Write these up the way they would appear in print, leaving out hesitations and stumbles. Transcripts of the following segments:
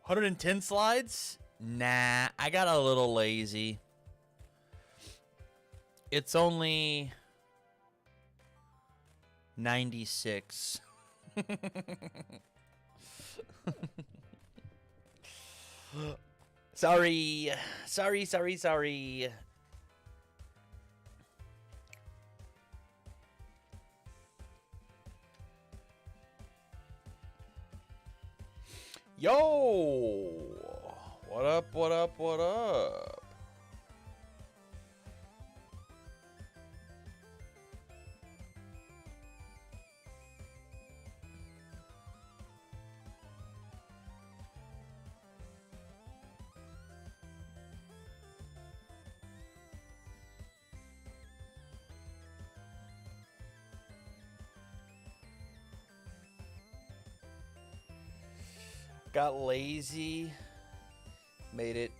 110 slides? Nah, I got a little lazy. It's only 96. Sorry. Sorry. Yo! What up? Got lazy. Made it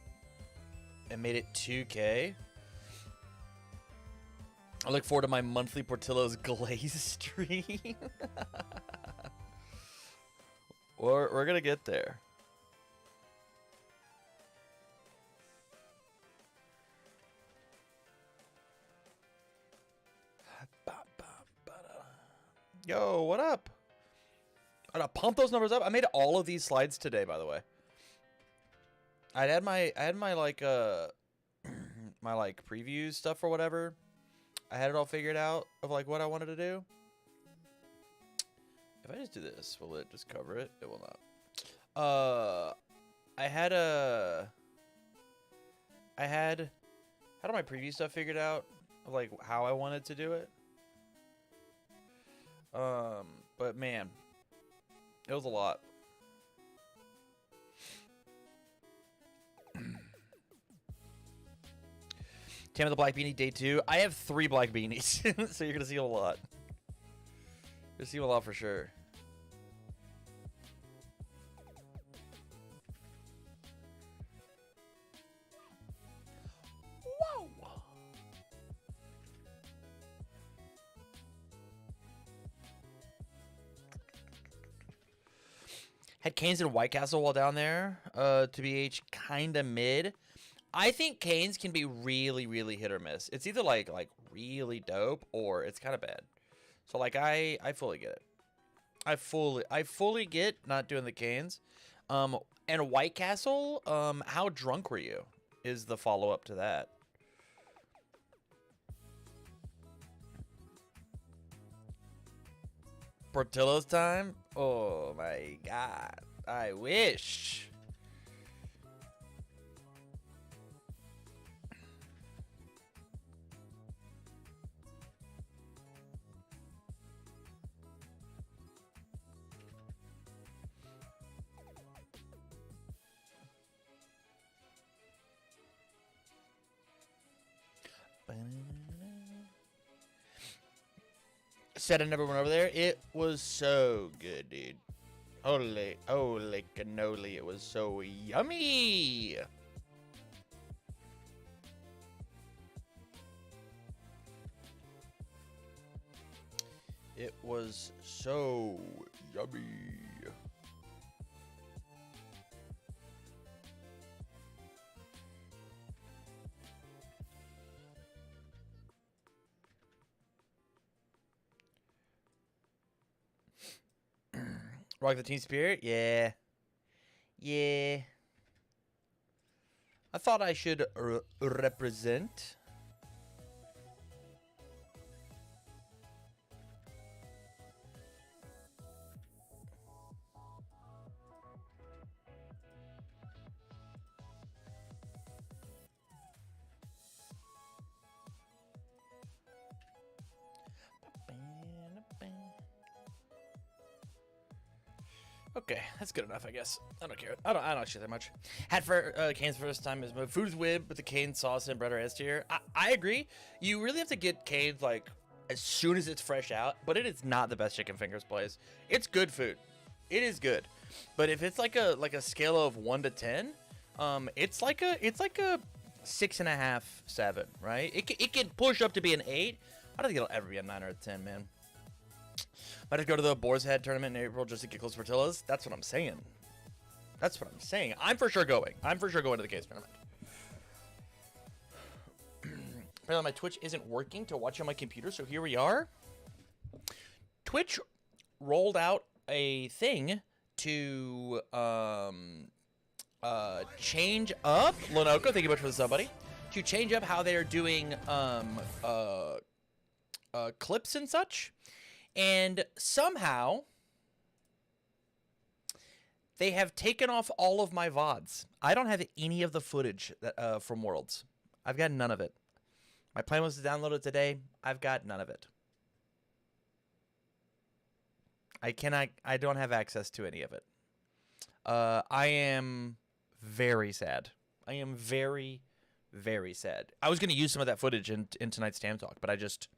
2K. I look forward to my monthly Portillo's Glaze stream. We're gonna get there. Yo, what up? I gotta pump those numbers up. I made all of these slides today, by the way. I had my like my like preview stuff or whatever. I had it all figured out of like what I wanted to do. If I just do this, will it just cover it? It will not. I had my preview stuff figured out of like how I wanted to do it. But man, it was a lot. Tam of the Black Beanie, day 2. I have 3 black beanies, so you're gonna see a lot. You're gonna see a lot for sure. Whoa! Had Canes and White Castle while down there. To BH, kinda mid. I think Canes can be really, really hit or miss. It's either like really dope or it's kind of bad. So like I fully get it. I fully get not doing the Canes. And White Castle, how drunk were you? Is the follow up to that. Portillo's time? Oh my god. I wish. Said I never went over there. It was so good, dude. Holy cannoli. It was so yummy. It was so yummy. Rock the team spirit? Yeah. Yeah. I thought I should represent. Okay, that's good enough, I guess. I don't care. I don't actually that much. Had for Cane's first time is food's wib with the cane sauce and bread or S tier. I agree. You really have to get Cane's like as soon as it's fresh out, but it is not the best chicken fingers place. It's good food. It is good. But if it's like a scale of 1 to 10, it's like a 6.5, 7, right? It can push up to be an 8. I don't think it'll ever be a 9 or a 10, man. Might just go to the Boar's Head tournament in April just to get close to Portillo's. That's what I'm saying. That's what I'm saying. I'm for sure going. I'm for sure going to the case tournament. Apparently my Twitch isn't working to watch on my computer, so here we are. Twitch rolled out a thing to change up Lonoko, thank you much for the sub, buddy. To change up how they're doing clips and such. And somehow they have taken off all of my VODs. I don't have any of the footage that, from Worlds. I've got none of it. My plan was to download it today. I've got none of it. I don't have access to any of it. I am very sad. I am very, very sad. I was going to use some of that footage in tonight's Tam Talk, but it just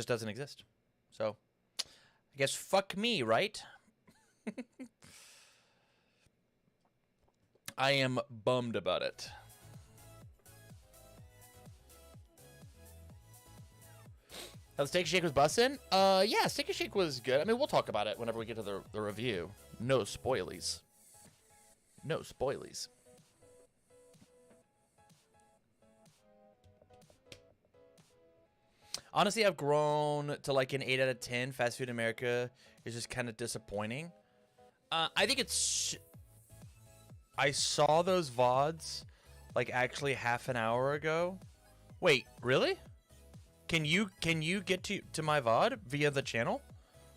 doesn't exist. So, I guess fuck me, right? I am bummed about it. The Steak and Shake was bussin'? Yeah, Steak and Shake was good. I mean, we'll talk about it whenever we get to the review. No spoilies. No spoilies. Honestly, I've grown to like an 8 out of 10. Fast Food America is just kind of disappointing. I think it's... I saw those VODs like actually half an hour ago. Wait, really? Can you get to my VOD via the channel?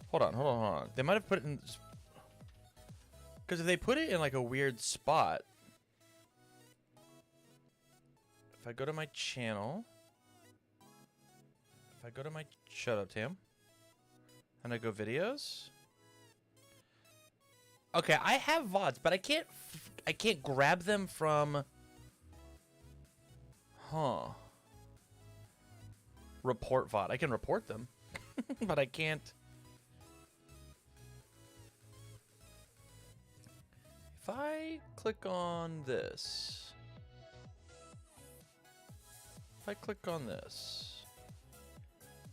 Hold on. They might have put it in... Because if they put it in like a weird spot... If I go to my channel... If I go to my... Shut up, Tam. And I go videos... Okay, I have VODs, but I can't grab them from... Huh. Report VOD. I can report them, but I can't. If I click on this,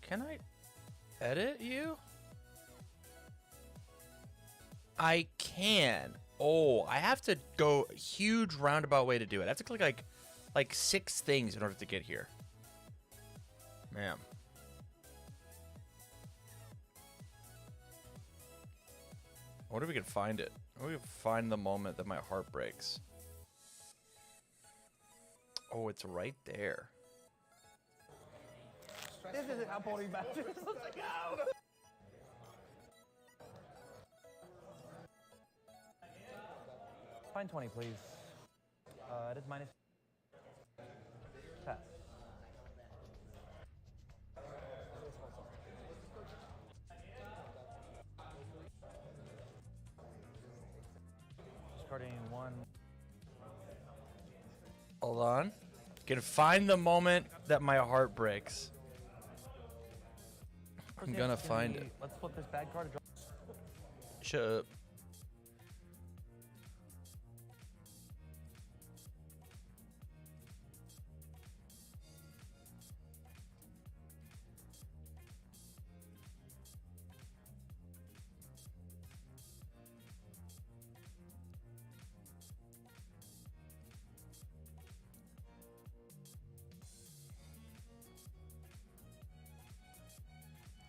can I edit you? I can. Oh, I have to go a huge roundabout way to do it. I have to click like 6 things in order to get here. Man. I wonder if we can find it. I wonder if we can find the moment that my heart breaks. Oh, it's right there. This isn't how bowling matches. Let's go. Find 20, please. It is minus. Pass. Discarding 1. Hold on. Can find the moment that my heart breaks. I'm gonna find it. Let's flip this bad card. Shut up.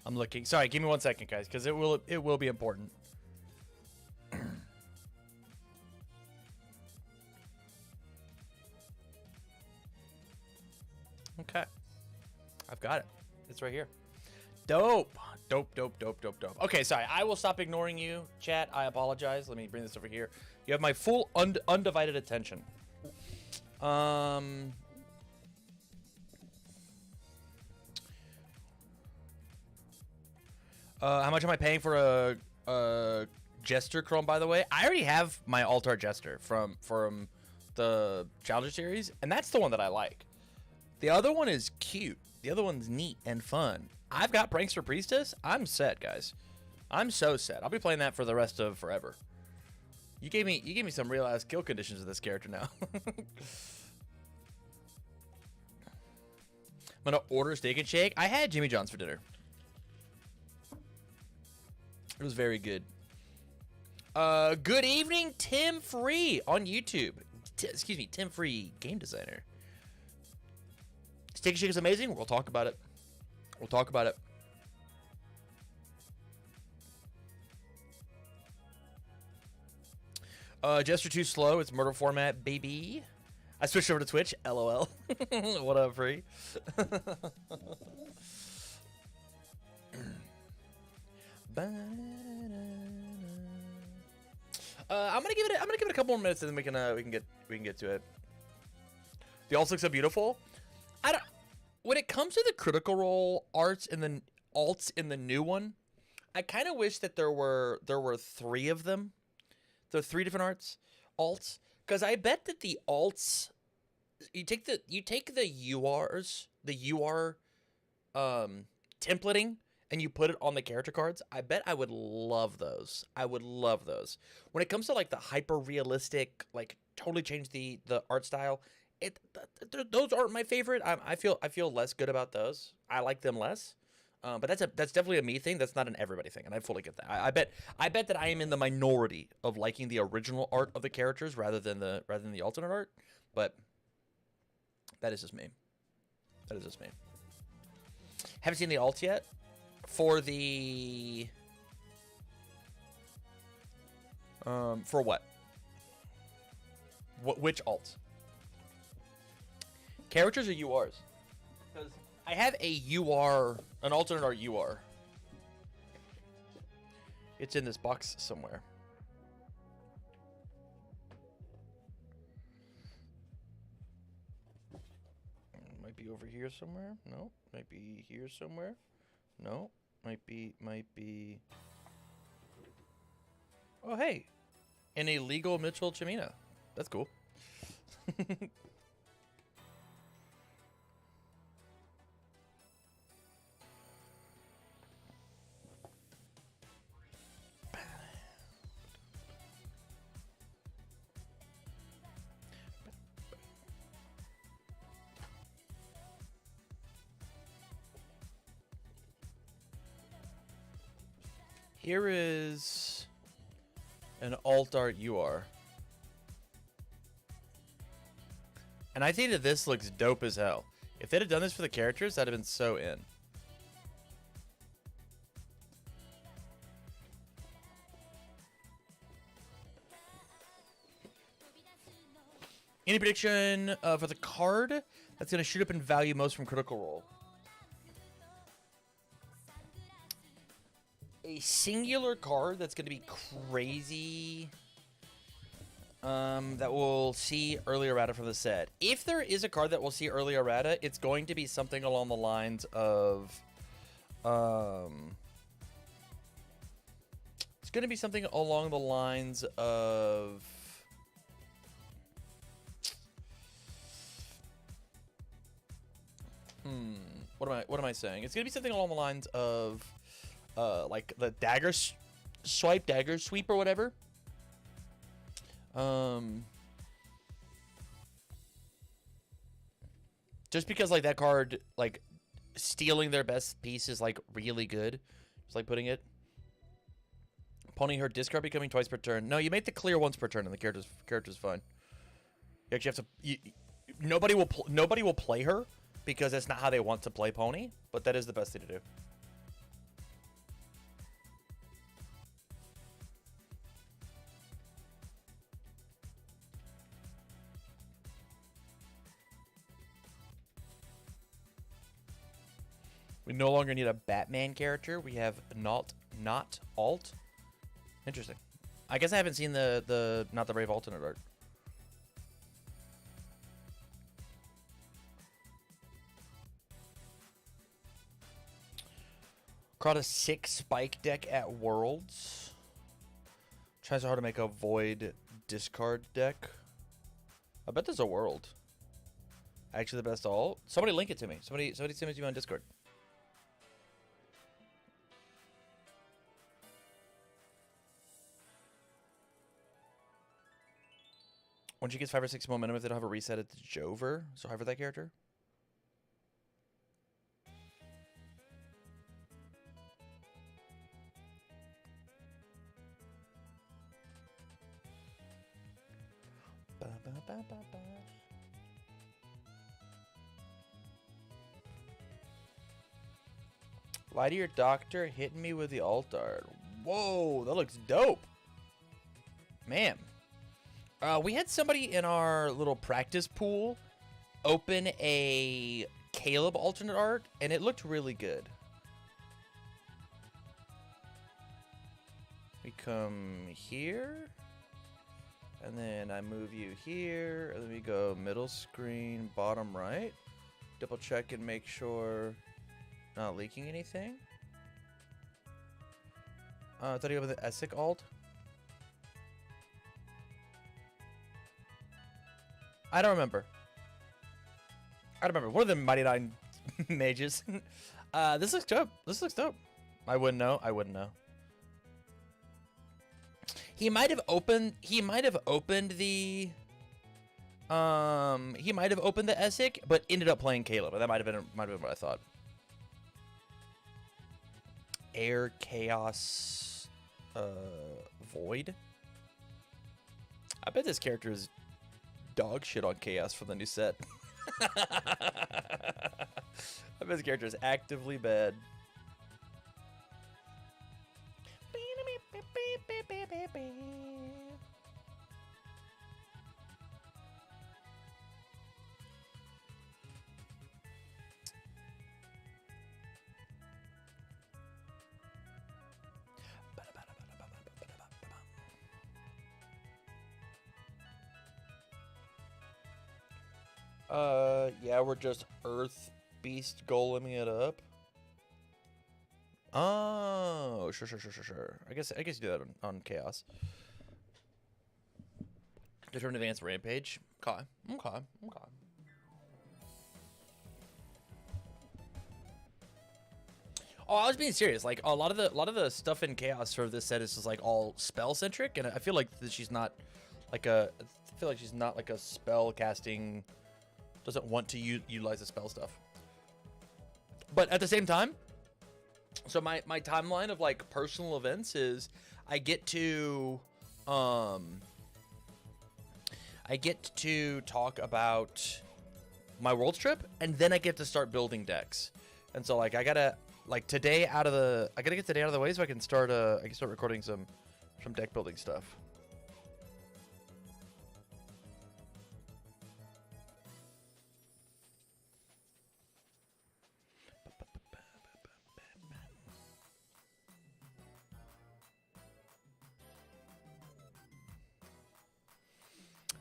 I'm looking. Sorry, give me 1 second, guys, because it will be important. Okay. I've got it. It's right here. Dope. Dope. Okay, sorry. I will stop ignoring you, chat. I apologize. Let me bring this over here. You have my full undivided attention. How much am I paying for a Jester Chrome, by the way? I already have my Altar Jester from the Challenger Series, and that's the one that I like. The other one is cute. The other one's neat and fun. I've got Prankster Priestess. I'm set, guys. I'm so set. I'll be playing that for the rest of forever. You gave me some real ass kill conditions of this character now. I'm gonna order Steak and Shake. I had Jimmy John's for dinner. It was very good. Good evening, Tim Free on YouTube. Excuse me, Tim Free, game designer. Sticky Shake is amazing. We'll talk about it. We'll talk about it. Gesture too slow. It's murder format, baby. I switched over to Twitch. LOL. What up, Free? I'm gonna give it a couple more minutes, and then we can get to it. The alts look so beautiful. I don't. When it comes to the Critical Role arts and the alts in the new one, I kind of wish that there were 3 of them. There are 3 different alts, because I bet that the alts, you take the URs, the UR templating, and you put it on the character cards. I bet I would love those. I would love those. When it comes to like the hyper realistic, like totally change the art style, those aren't my favorite. I feel less good about those. I like them less. But that's definitely a me thing. That's not an everybody thing, and I fully get that. I bet that I am in the minority of liking the original art of the characters rather than the alternate art. But that is just me. That is just me. Haven't seen the alt yet. For the for what? Which alt? Characters or URs? Because I have a UR, an alternate art UR. It's in this box somewhere. Might be over here somewhere. No, might be here somewhere. No, might be. Oh, hey, an illegal Mitchell Chimina. That's cool. Here is an alt art UR. And I think that this looks dope as hell. If they'd have done this for the characters, I'd have been so in. Any prediction for the card that's going to shoot up in value most from Critical Role? A singular card that's going to be crazy, that will see early errata from the set. If there is a card that will see early errata, it's going to be something along the lines of, it's going to be something along the lines of, what am I saying? It's going to be something along the lines of, like the dagger sweep or whatever. Just because like that card, like stealing their best piece is like really good. It's like putting it. Pony her discard becoming twice per turn. No, you make the clear once per turn, and the character's fine. You actually have to. Nobody will play her because that's not how they want to play Pony. But that is the best thing to do. We no longer need a Batman character. We have not alt. Interesting. I guess I haven't seen the not the Brave alternate art. Caught a 6 spike deck at Worlds. Tries so hard to make a void discard deck. I bet there's a World. Actually, the best alt. Somebody link it to me. Somebody send it to me on Discord. When she gets 5 or 6 momentum, if they don't have a reset, it's Jover. So high for that character. Ba-ba-ba-ba-ba. Lie to your doctor, hitting me with the alt art. Whoa, that looks dope. Man. We had somebody in our little practice pool open a Caleb alternate art, and it looked really good. We come here, and then I move you here, and then we go middle screen, bottom right. Double check and make sure not leaking anything. I thought you opened the ESIC alt. I don't remember. One of the Mighty Nine mages. This looks dope. This looks dope. I wouldn't know. He might have opened the he might have opened the ESIC, but ended up playing Caleb. That might have been what I thought. Air Chaos Void. I bet this character is dog shit on Chaos for the new set. I bet this character is actively bad. Yeah, we're just Earth Beast goleming it up. Oh, sure. I guess you do that on Chaos. Determined Advanced Rampage. Okay. Oh, I was being serious. Like a lot of the stuff in Chaos for this set is just like all spell centric, and I feel like she's not like a spell casting. Doesn't want to utilize the spell stuff. But at the same time, so my timeline of like personal events is I get to talk about my world trip, and then I get to start building decks. And so like I gotta get today out of the way so I can start recording some deck building stuff.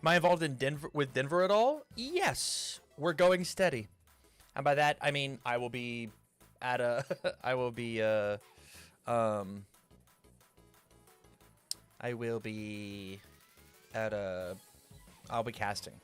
Am I involved in Denver at all? Yes, we're going steady, and by that I mean I will be at a I'll be casting.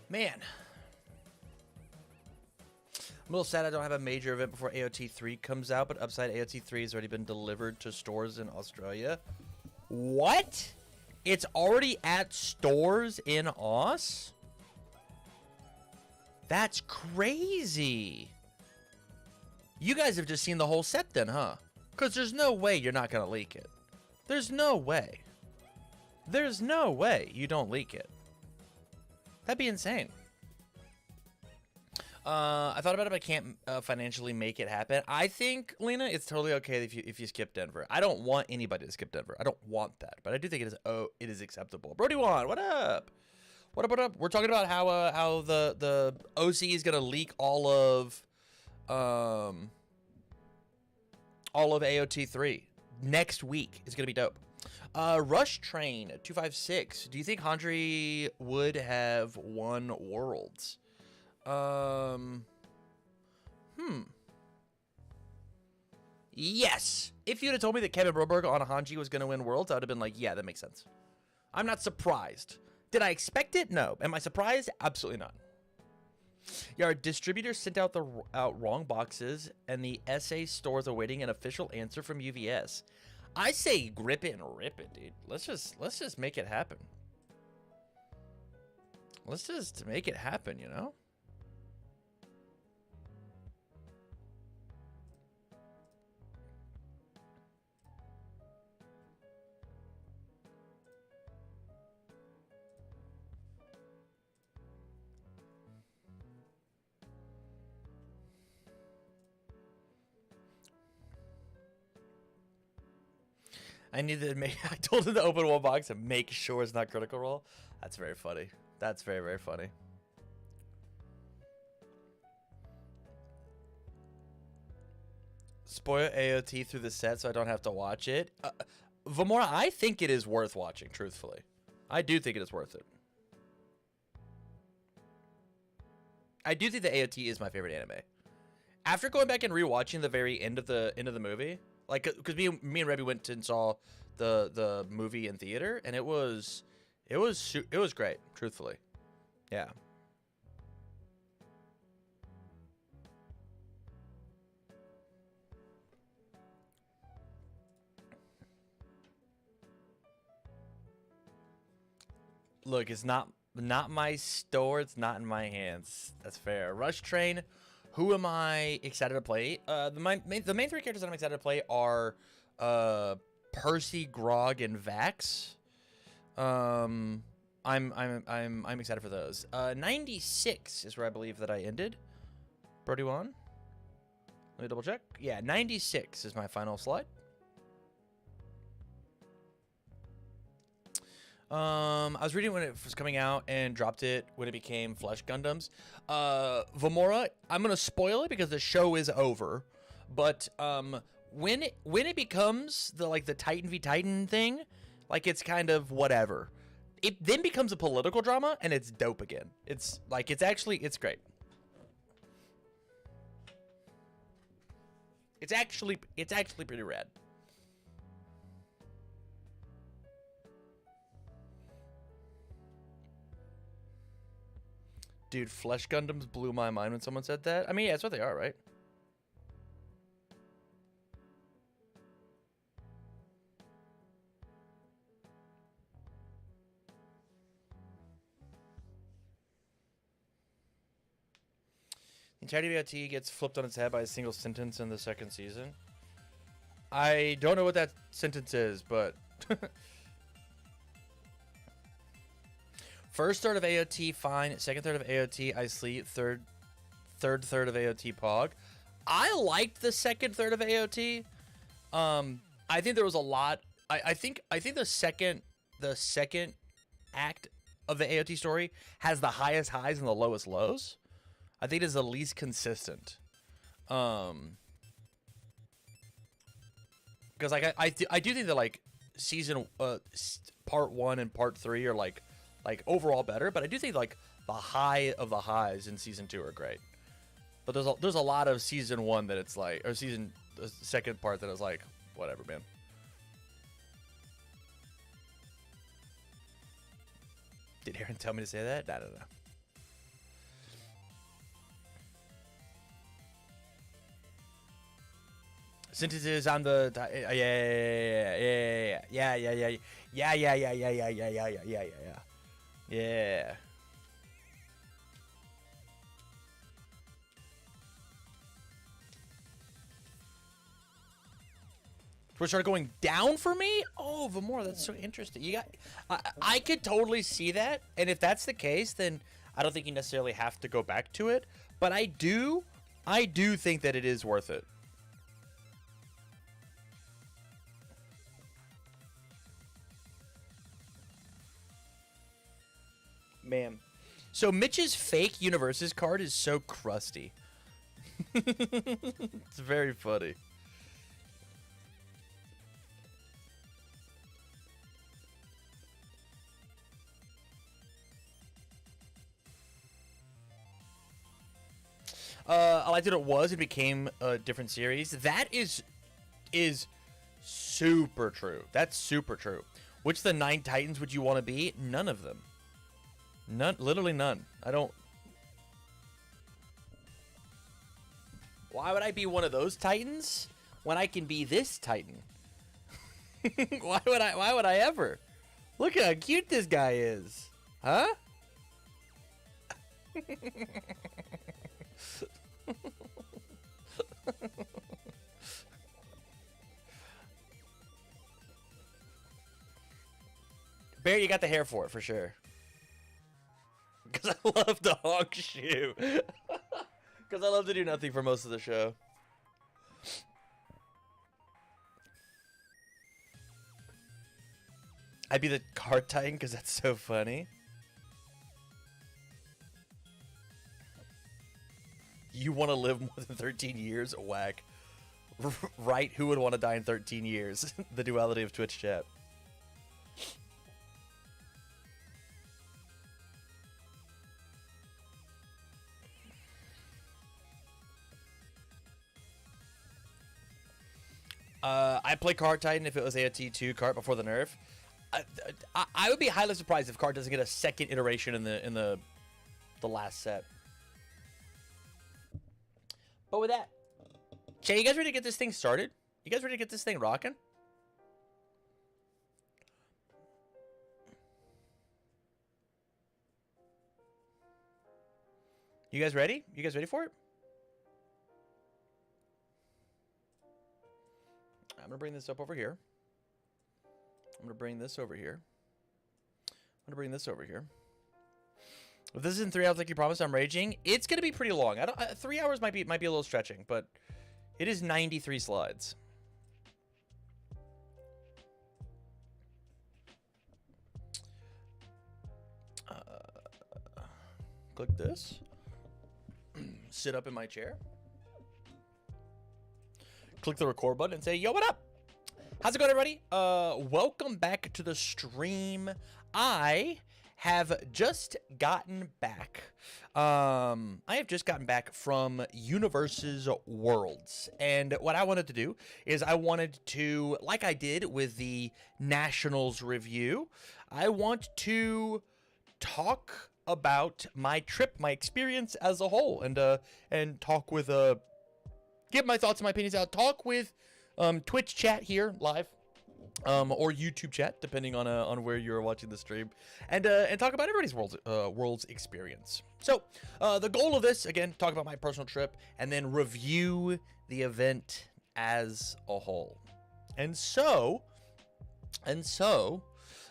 Man, I'm a little sad I don't have a major event before AOT 3 comes out, but Upside AOT 3 has already been delivered to stores in Australia. What? It's already at stores in Aus? That's crazy. You guys have just seen the whole set then, huh? Because there's no way you're not going to leak it. There's no way. There's no way you don't leak it. That'd be insane. I thought about it, but I can't financially make it happen. I think, Lena, it's totally okay if you skip Denver. I don't want anybody to skip Denver. I don't want that, but I do think it is acceptable. Brody Wan, what up? What up? We're talking about how the OC is gonna leak all of AOT 3 next week. It's gonna be dope. Rush Train 256. Do you think Handry would have won Worlds? Yes. If you'd have told me that Kevin Broberg on Hanji was going to win Worlds, I would have been like, yeah, that makes sense. I'm not surprised. Did I expect it? No. Am I surprised? Absolutely not. Yeah, our distributor sent out wrong boxes, and the SA store's awaiting an official answer from UVS. I say grip it and rip it, dude. Let's just make it happen. Let's just make it happen, you know? I need to make. I told him to open one box and make sure it's not Critical Role. That's very funny. That's very, very funny. Spoil AOT through the set so I don't have to watch it. Vamora, I think it is worth watching, truthfully. I do think it is worth it. I do think the AOT is my favorite anime. After going back and rewatching the very end of the movie, like, because me and Rebby went and saw the movie in theater, and it was great, truthfully. Yeah. Look, it's not my store. It's not in my hands. That's fair. Rush Train. Who am I excited to play? The main three characters that I'm excited to play are Percy, Grog, and Vax. I'm excited for those. 96 is where I believe that I ended. Brody won. Let me double check. Yeah, 96 is my final slide. I was reading when it was coming out and dropped it when it became Flesh Gundams. Vamora, I'm gonna spoil it because the show is over. But when it becomes the Titan v Titan thing, like, it's kind of whatever. It then becomes a political drama and it's dope again. It's great. It's actually pretty rad. Dude, Flesh Gundams blew my mind when someone said that. I mean, yeah, that's what they are, right? The entirety of AOT gets flipped on its head by a single sentence in the second season. I don't know what that sentence is, but... First third of AOT, fine. Second third of AOT, I sleep. Third third of AOT, Pog. I liked the second third of AOT. I think there was a lot. I think the second act of the AOT story has the highest highs and the lowest lows. I think it is the least consistent. Because I do think that season part 1 and part 3 are like overall better, but I do think the high of the highs in season 2 are great. But there's a lot of season 1 that it's the second part that is like, whatever, man. Did Aaron tell me to say that? I don't know. Sentences on the yeah. Twitch started going down for me? Oh, Vamora, that's so interesting. I could totally see that, and if that's the case, then I don't think you necessarily have to go back to it. But I do think that it is worth it. Man. So Mitch's fake Universes card is so crusty. It's very funny. I liked it. It was. It became a different series. That is super true. That's super true. Which of the 9 Titans would you want to be? None of them. None. Literally none. I don't. Why would I be one of those Titans when I can be this Titan? Why would I ever? Look how cute this guy is. Huh? Barry, you got the hair for it, for sure. Because I love the honk shoe. Because I love to do nothing for most of the show. I'd be the card titan because that's so funny. You want to live more than 13 years? Whack. Right? Who would want to die in 13 years? The duality of Twitch chat. I'd play Card Titan if it was a T2 card before the nerf. I would be highly surprised if Card doesn't get a second iteration in the last set. But with that, Jay, you guys ready to get this thing started? You guys ready to get this thing rocking? You guys ready? You guys ready for it? I'm gonna bring this up over here. I'm gonna bring this over here. I'm gonna bring this over here. If this isn't 3 hours like you promised, I'm raging. It's gonna be pretty long. 3 hours might be a little stretching, but it is 93 slides. Click this. Sit up in my chair. Click the record button and say, yo, what up? How's it going, everybody? Welcome back to the stream. I have just gotten back. I have just gotten back from Universe's Worlds. And what I wanted to do is I wanted to, like I did with the Nationals review, I want to talk about my trip, my experience as a whole, and talk with get my thoughts and my opinions out. Talk with Twitch chat here live, or YouTube chat, depending on where you're watching the stream, and talk about everybody's world's experience. So the goal of this, again, talk about my personal trip, and then review the event as a whole. And so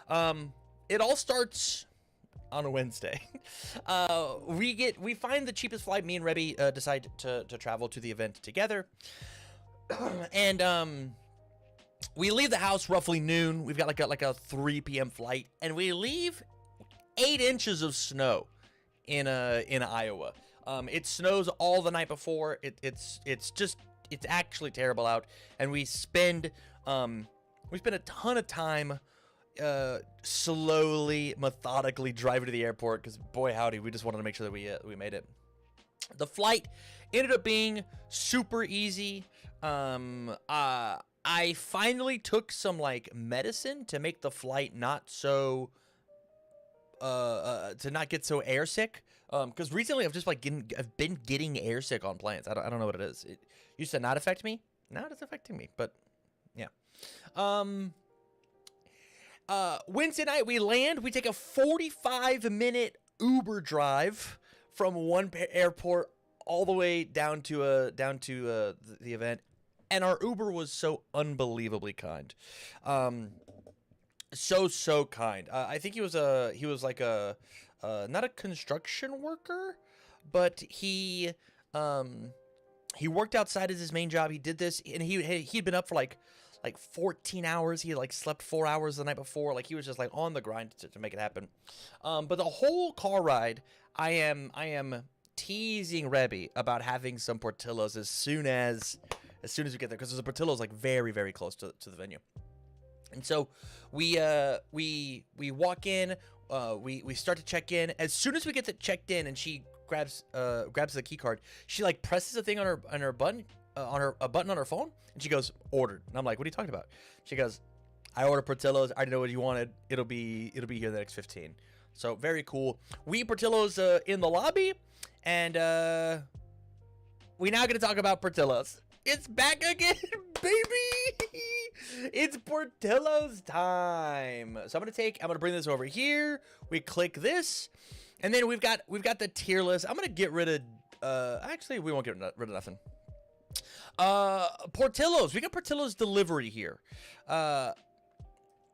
it all starts on a Wednesday. We find the cheapest flight. Me and Rebby decide to travel to the event together. And we leave the house roughly noon. We've got like a 3 p.m. flight, and we leave 8 inches of snow in Iowa. It snows all the night before. It's actually terrible out, and we spend a ton of time slowly, methodically driving to the airport, because boy howdy, we just wanted to make sure that we made it. The flight ended up being super easy. I finally took some like medicine to make the flight not so to not get so airsick, because recently I've been getting airsick on planes. I don't know what it is. It used to not affect me. Now it's affecting me, but yeah. Wednesday night we land. We take a 45-minute Uber drive from one airport all the way down to the event, and our Uber was so unbelievably kind. So kind. I think he was like a not a construction worker, but he worked outside as his main job. He did this, and he'd been up for like 14 hours. He like slept 4 hours the night before. Like he was just like on the grind to make it happen. But the whole car ride, I am teasing Rebby about having some Portillo's as soon as we get there, because the Portillo's like very, very close to the venue. And so we walk in, we start to check in. As soon as we get checked in, and she grabs the key card. She like presses a thing on her button a button on her phone, and she goes, ordered. And I'm like, what are you talking about? She goes, I ordered Portillo's. I already know what you wanted. It'll be here in the next 15. So very cool. We eat Portillo's in the lobby, and we now going to talk about Portillo's. It's back again, baby. It's Portillo's time. So I'm gonna bring this over here. We click this, and then we've got the tier list. I'm gonna get rid of. Actually, we won't get rid of nothing. Portillo's. We got Portillo's delivery here. I'm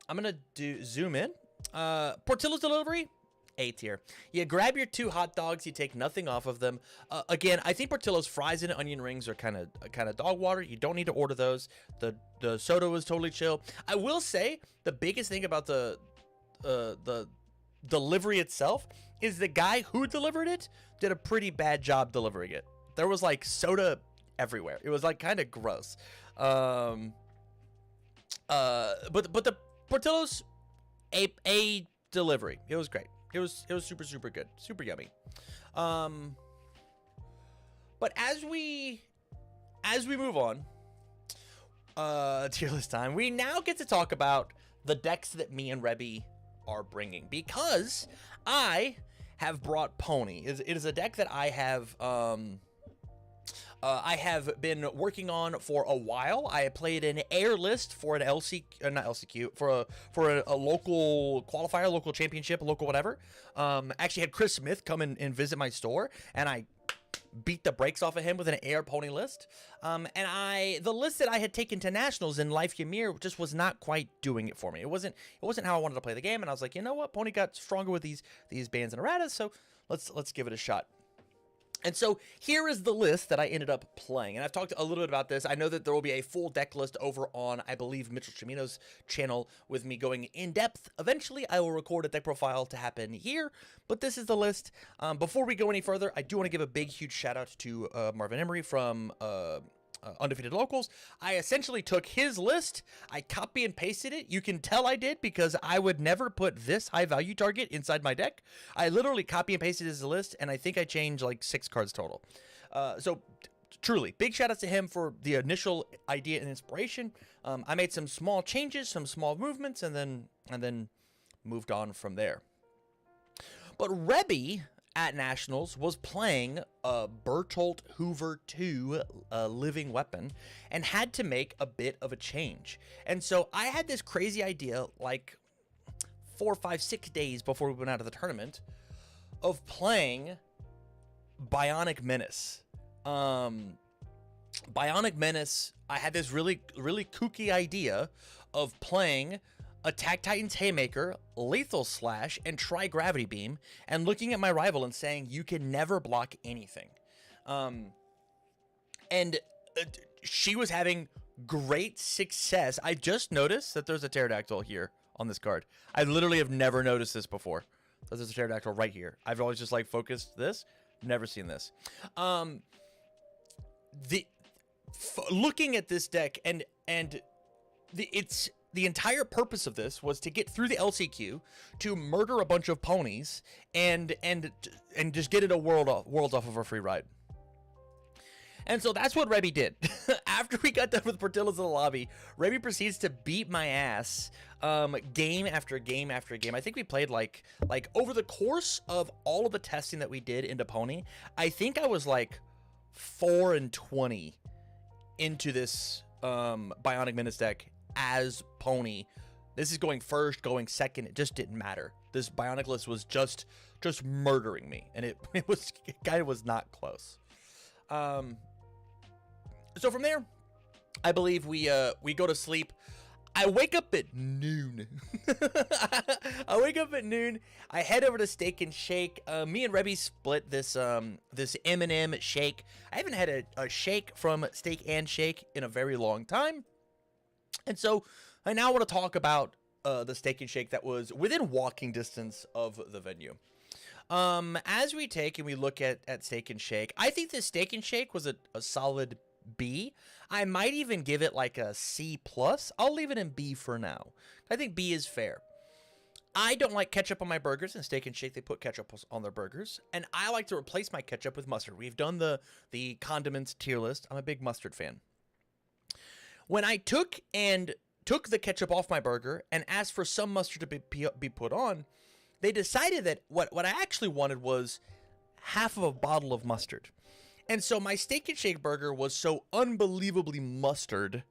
gonna zoom in. Portillo's delivery, A tier. You grab your 2 hot dogs. You take nothing off of them. Again, I think Portillo's fries and onion rings are kind of dog water. You don't need to order those. The soda was totally chill. I will say the biggest thing about the delivery itself is the guy who delivered it did a pretty bad job delivering it. There was like soda everywhere. It was like kind of gross. But the Portillo's a delivery. It was great. It was super good, super yummy. But as we move on, tier list time, we now get to talk about the decks that me and Rebby are bringing, because I have brought Pony. It is a deck that I have been working on for a while. I played an air list for an not LCQ, for a local qualifier, local championship, local whatever. Actually had Chris Smith come and visit my store, and I beat the brakes off of him with an air Pony list. And the list that I had taken to nationals in Life Ymir just was not quite doing it for me. It wasn't how I wanted to play the game, and I was like, you know what, Pony got stronger with these bans and erratas, so let's give it a shot. And so here is the list that I ended up playing. And I've talked a little bit about this. I know that there will be a full deck list over on, I believe, Mitchell Chimino's channel with me going in depth. Eventually, I will record a deck profile to happen here. But this is the list. Before we go any further, I do want to give a big, huge shout out to Marvin Emery from Undefeated Locals. I essentially took his list, I copy and pasted it. You can tell I did, because I would never put this high value target inside my deck. I literally copy and pasted his list, and I think I changed like 6 cards total. So truly big shout out to him for the initial idea and inspiration. I made some small changes, some small movements, and then moved on from there. But Rebby at Nationals was playing a Bertolt Hoover 2 living weapon, and had to make a bit of a change. And so I had this crazy idea like 4, 5, 6 days before we went out of the tournament of playing Bionic Menace. Bionic Menace, I had this really kooky idea of playing Attack Titan's Haymaker, Lethal Slash, and Try Gravity Beam, and looking at my rival and saying, you can never block anything. She was having great success. I just noticed that there's a Pterodactyl here on this card. I literally have never noticed this before. There's a Pterodactyl right here. I've always just like focused this. Never seen this. Looking at this deck the entire purpose of this was to get through the LCQ, to murder a bunch of ponies, and just get it a world off of a free ride. And so that's what Rebby did. After we got done with Portillo's in the lobby, Rebby proceeds to beat my ass game after game after game. I think we played like over the course of all of the testing that we did into Pony, I think I was like 4-20 into this Bionic Menace deck as Pony. This is going first, going second, it just didn't matter. This Bionic list was just murdering me, and it kind of was not close. So from there, I believe we go to sleep. I wake up at noon. I head over to Steak and Shake. Me and Rebby split this M&M shake. I haven't had a shake from Steak and Shake in a very long time. And so I now want to talk about the Steak and Shake that was within walking distance of the venue. As we take and we look at Steak and Shake, I think this Steak and Shake was a solid B. I might even give it like a C+. I'll leave it in B for now. I think B is fair. I don't like ketchup on my burgers, and Steak and Shake, they put ketchup on their burgers. And I like to replace my ketchup with mustard. We've done the condiments tier list. I'm a big mustard fan. When I took the ketchup off my burger and asked for some mustard to be put on, they decided that what I actually wanted was half of a bottle of mustard. And so my Steak and Shake burger was so unbelievably mustarded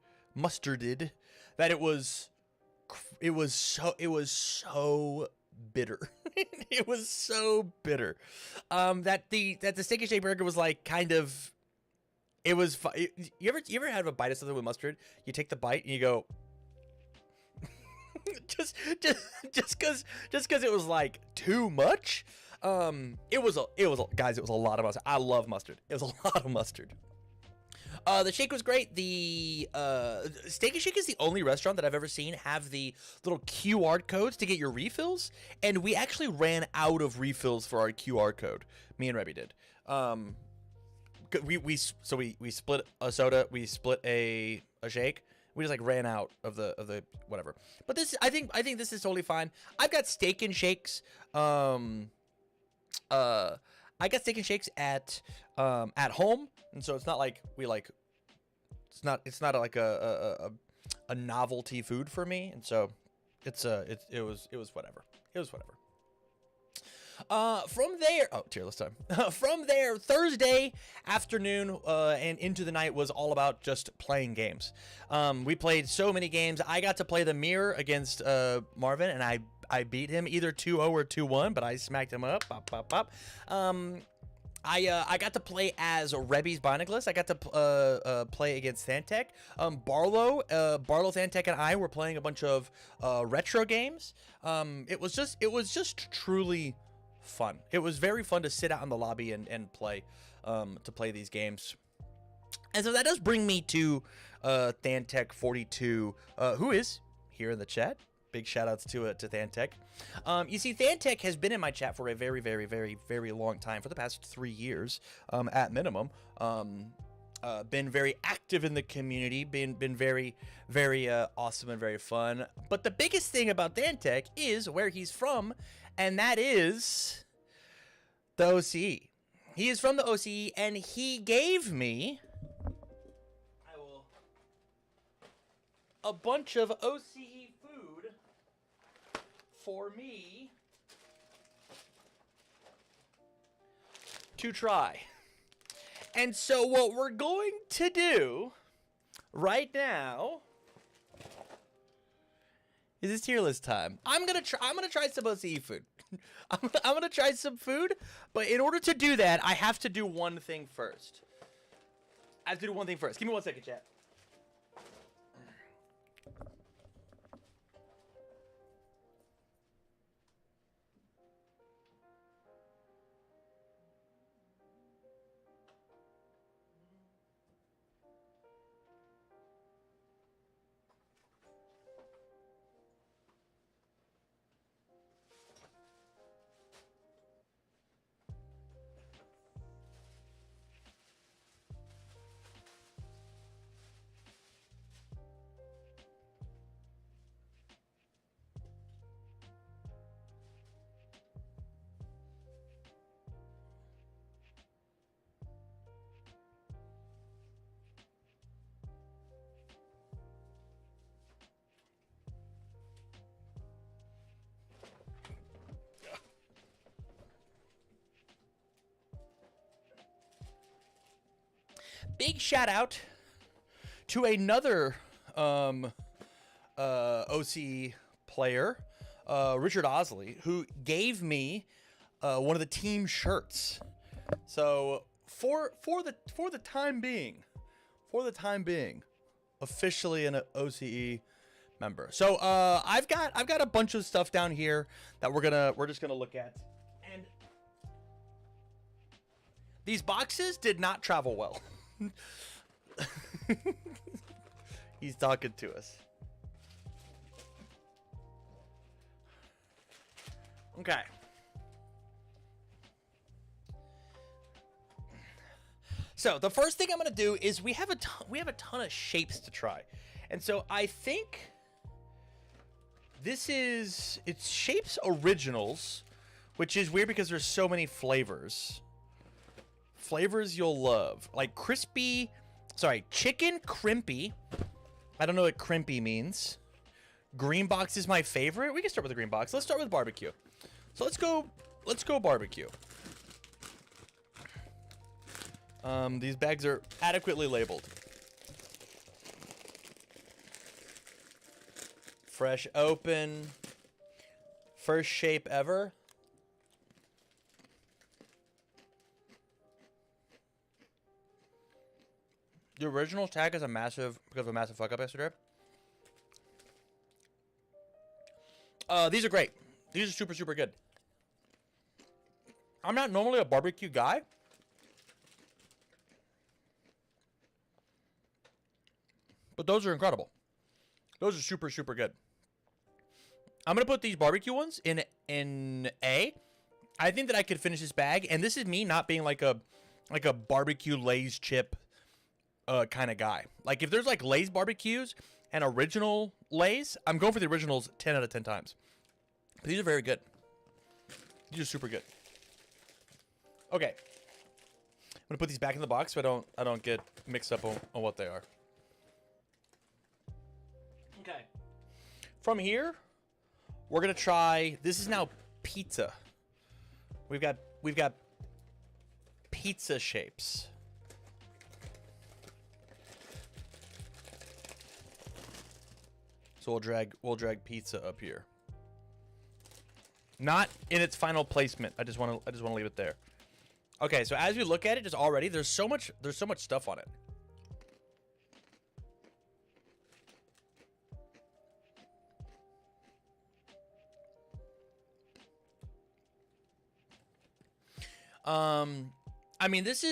that it was so bitter. It was so bitter. That the Steak and Shake burger was like kind of, it was you ever have a bite of something with mustard? You take the bite and you go just cuz it was like too much. It was guys, it was a lot of mustard. I love mustard. It was a lot of mustard. The shake was great. The Steak and Shake is the only restaurant that I've ever seen have the little QR codes to get your refills, and we actually ran out of refills for our QR code. Me and Rebby did. We split a soda, we split a shake. We just like ran out of the whatever. But this, I think this is totally fine. I've got Steak and Shakes. I got Steak and Shakes at home, and so it's not like we like. It's not like a novelty food for me, and so it was whatever. It was whatever. From there, tier list time. From there, Thursday afternoon and into the night was all about just playing games. We played so many games. I got to play the mirror against Marvin, and I beat him either 2-0 or 2-1, but I smacked him up. I got to play as Rebby's Binoculus. I got to play against Thantech. Barlow, Thantech, and I were playing a bunch of retro games. It was just truly fun. It was very fun to sit out in the lobby and play these games. And so that does bring me to Thantech42, who is here in the chat. Big shout outs to Thantech. You see, Thantech has been in my chat for a very, very, very, very long time, for the past 3 years at minimum. Been very active in the community, been very, very awesome and very fun. But the biggest thing about Thantech is where he's from, and that is the OCE. He is from the OCE, and he gave me a bunch of OCE food for me to try. And so what we're going to do right now is it's tier list time. I'm gonna try some OCE food. I'm gonna try some food, but in order to do that, I have to do one thing first. Give me 1 second, chat. Big shout out to another OC player, Richard Osley, who gave me one of the team shirts. So for the time being, officially an OCE member. So I've got a bunch of stuff down here that we're just gonna look at, and these boxes did not travel well. He's talking to us. Okay. So the first thing I'm gonna do is we have a ton of shapes to try, and so I think This is, it's Shapes Originals, which is weird because there's so many flavors. Flavors you'll love. Like crispy, sorry, chicken crimpy. I don't know what crimpy means. Green box is my favorite. We can start with the green box. Let's start with barbecue. So let's go barbecue. These bags are adequately labeled. Fresh open. First shape ever. The original tag is because of a massive fuck up yesterday. These are great. These are super, super good. I'm not normally a barbecue guy. But those are incredible. Those are super, super good. I'm going to put these barbecue ones in A. I think that I could finish this bag. And this is me not being like a barbecue Lay's chip kind of guy. Like if there's like Lay's barbecues and original Lay's, I'm going for the originals 10 out of 10 times. But these are very good. These are super good. Okay. I'm going to put these back in the box so I don't get mixed up on what they are. Okay. From here, we're going to try, this is now pizza. We've got pizza shapes. So we'll drag pizza up here. Not in its final placement. I just want to leave it there. Okay, so as we look at it, just already there's so much stuff on it. I mean, this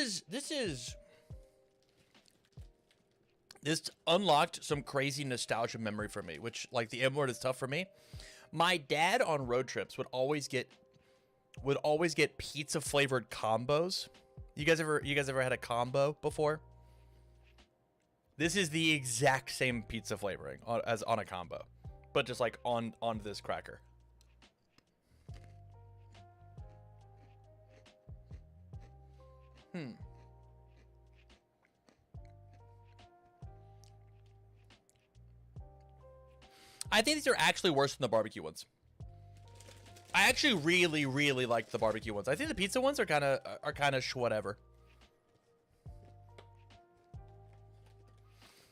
unlocked some crazy nostalgia memory for me, which like the M word is tough for me. My dad on road trips would always get pizza flavored combos. You guys ever had a combo before? This is the exact same pizza flavoring as on a combo, but just like on this cracker. I think these are actually worse than the barbecue ones. I actually really, really like the barbecue ones. I think the pizza ones are kind of whatever.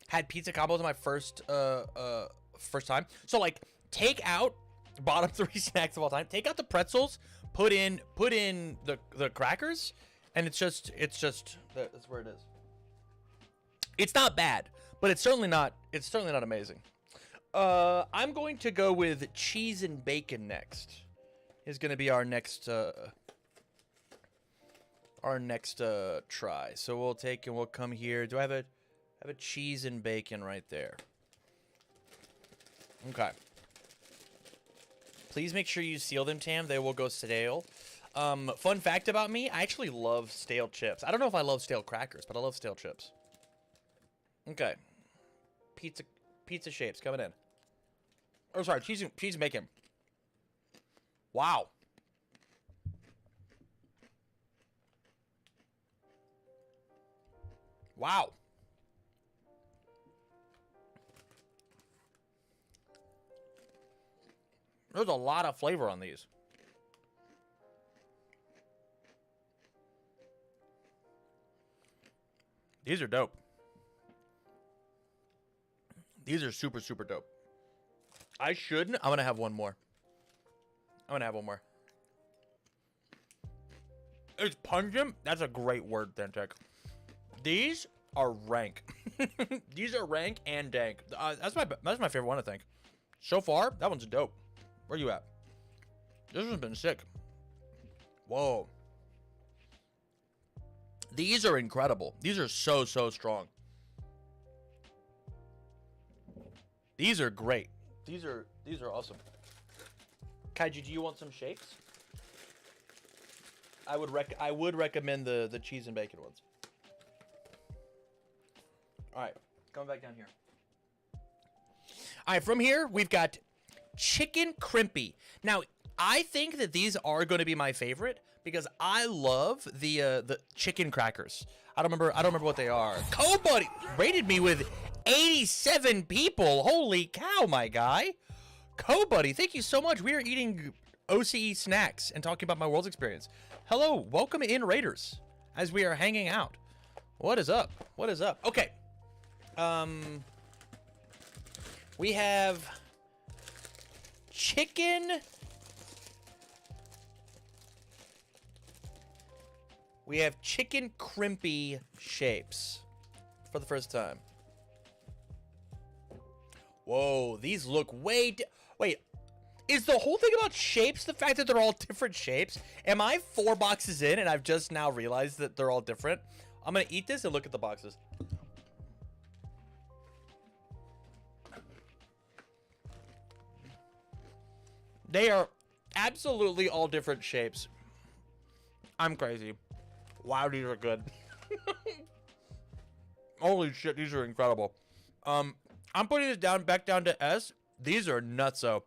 Had pizza combos on my first time. So like, take out bottom 3 snacks of all time. Take out the pretzels. Put in the crackers, and it's just that's where it is. It's not bad, but it's certainly not amazing. I'm going to go with cheese and bacon next. Is going to be our next try. So we'll take and we'll come here. Do I have a cheese and bacon right there? Okay. Please make sure you seal them, Tam. They will go stale. Fun fact about me, I actually love stale chips. I don't know if I love stale crackers, but I love stale chips. Okay. Pizza shapes coming in. Oh, sorry, cheese and bacon. Wow. Wow. There's a lot of flavor on these. These are dope. These are super, super dope. I'm going to have one more. It's pungent. That's a great word, Thantek. These are rank. These are rank and dank. That's my favorite one, I think. So far, that one's dope. Where you at? This one's been sick. Whoa. These are incredible. These are so, so strong. These are great. These are awesome. Kaiji, do you want some shapes? I would recommend the cheese and bacon ones. All right, coming back down here. All right, from here we've got Chicken crimpy. Now, I think that these are going to be my favorite because I love the chicken crackers. I don't remember what they are. CoBuddy rated me with 87 people. Holy cow, my guy. CoBuddy, thank you so much. We are eating OCE snacks and talking about my world's experience. Hello, welcome in, Raiders, as we are hanging out. What is up? What is up? Okay. We have chicken. We have chicken crimpy shapes for the first time. Whoa, these look way... Wait, is the whole thing about shapes the fact that they're all different shapes? Am I 4 boxes in and I've just now realized that they're all different? I'm going to eat this and look at the boxes. They are absolutely all different shapes. I'm crazy. Wow, these are good. Holy shit, these are incredible. I'm putting this back down to S. These are nutso.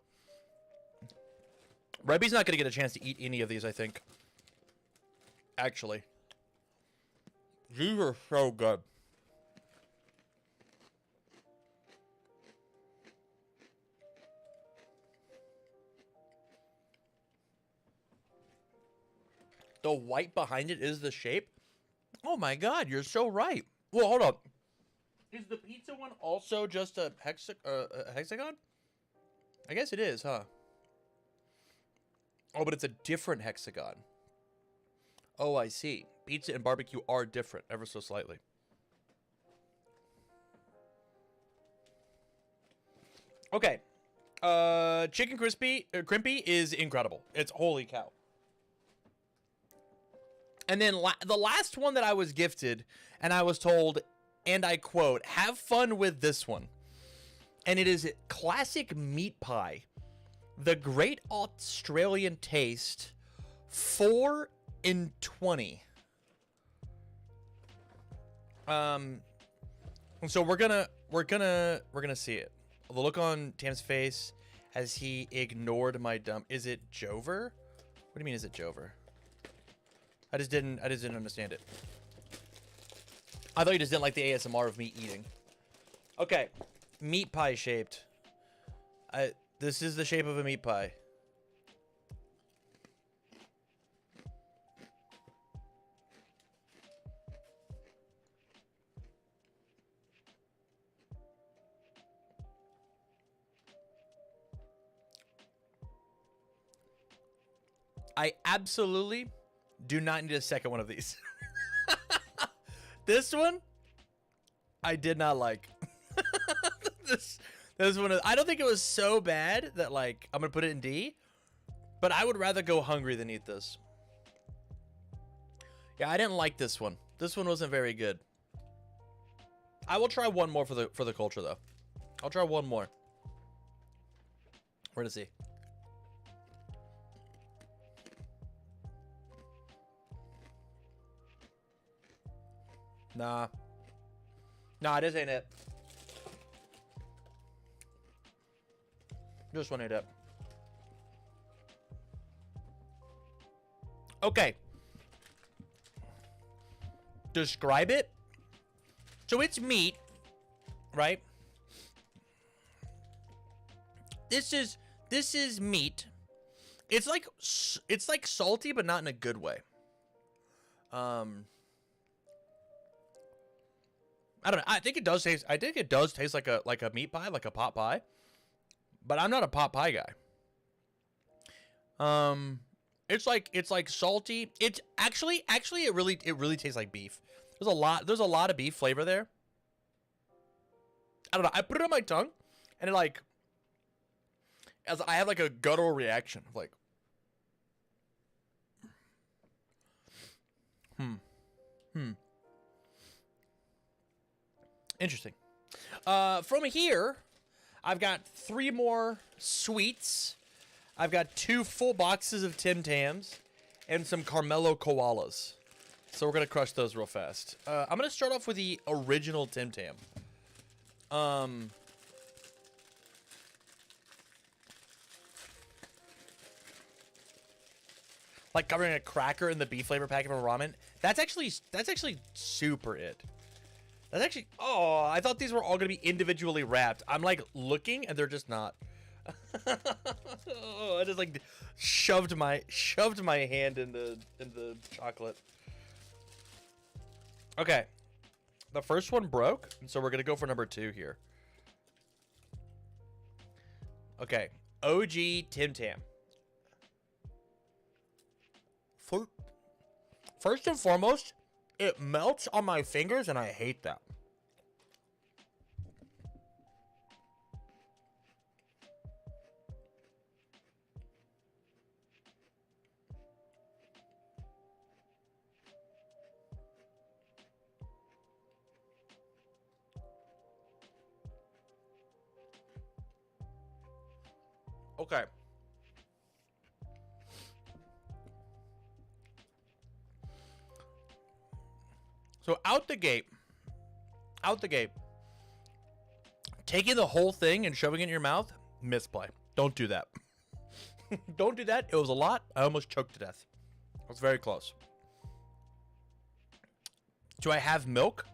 Rebby's not going to get a chance to eat any of these, I think. Actually. These are so good. The white behind it is the shape. Oh my god, you're so right. Well, hold up. Is the pizza one also just a hexagon? I guess it is, huh? Oh, but it's a different hexagon. Oh, I see. Pizza and barbecue are different, ever so slightly. Okay. Chicken crimpy is incredible. It's holy cow. And then the last one that I was gifted, and I was told, and I quote, have fun with this one. And it is classic meat pie. The Great Australian Taste 4 in 20. So we're gonna see it. The look on Tam's face as he ignored my dump. Is it Jover? What do you mean, is it Jover? I just didn't understand it. I thought you just didn't like the ASMR of me eating. Okay. Meat pie shaped. This is the shape of a meat pie. I absolutely do not need a second one of these. This one, I did not like. this one, I don't think it was so bad that, like, I'm going to put it in D. But I would rather go hungry than eat this. Yeah, I didn't like this one. This one wasn't very good. I will try one more for the culture, though. I'll try one more. We're going to see. Nah. Nah, this ain't it. This one ain't it. Okay. Describe it. So it's meat, right? This is meat. It's like salty, but not in a good way. I don't know. I think it does taste like a meat pie, like a pot pie. But I'm not a pot pie guy. It's like salty. It's actually it really tastes like beef. There's a lot of beef flavor there. I don't know. I put it on my tongue and it like as I have like a guttural reaction of like Interesting. From here, I've got 3 more sweets. I've got 2 full boxes of Tim Tams and some Carmelo Koalas. So we're going to crush those real fast. I'm going to start off with the original Tim Tam. like covering a cracker in the beef flavor packet from ramen. That's actually super it. That's actually, oh, I thought these were all gonna be individually wrapped. I'm like looking and they're just not. Oh, I just like shoved my hand in the chocolate. Okay, the first one broke, so we're gonna go for number 2 here. Okay, OG Tim Tam. First and foremost, it melts on my fingers, and I hate that. Okay. So out the gate, taking the whole thing and shoving it in your mouth, misplay. Don't do that. Don't do that. It was a lot. I almost choked to death. I was very close. Do I have milk?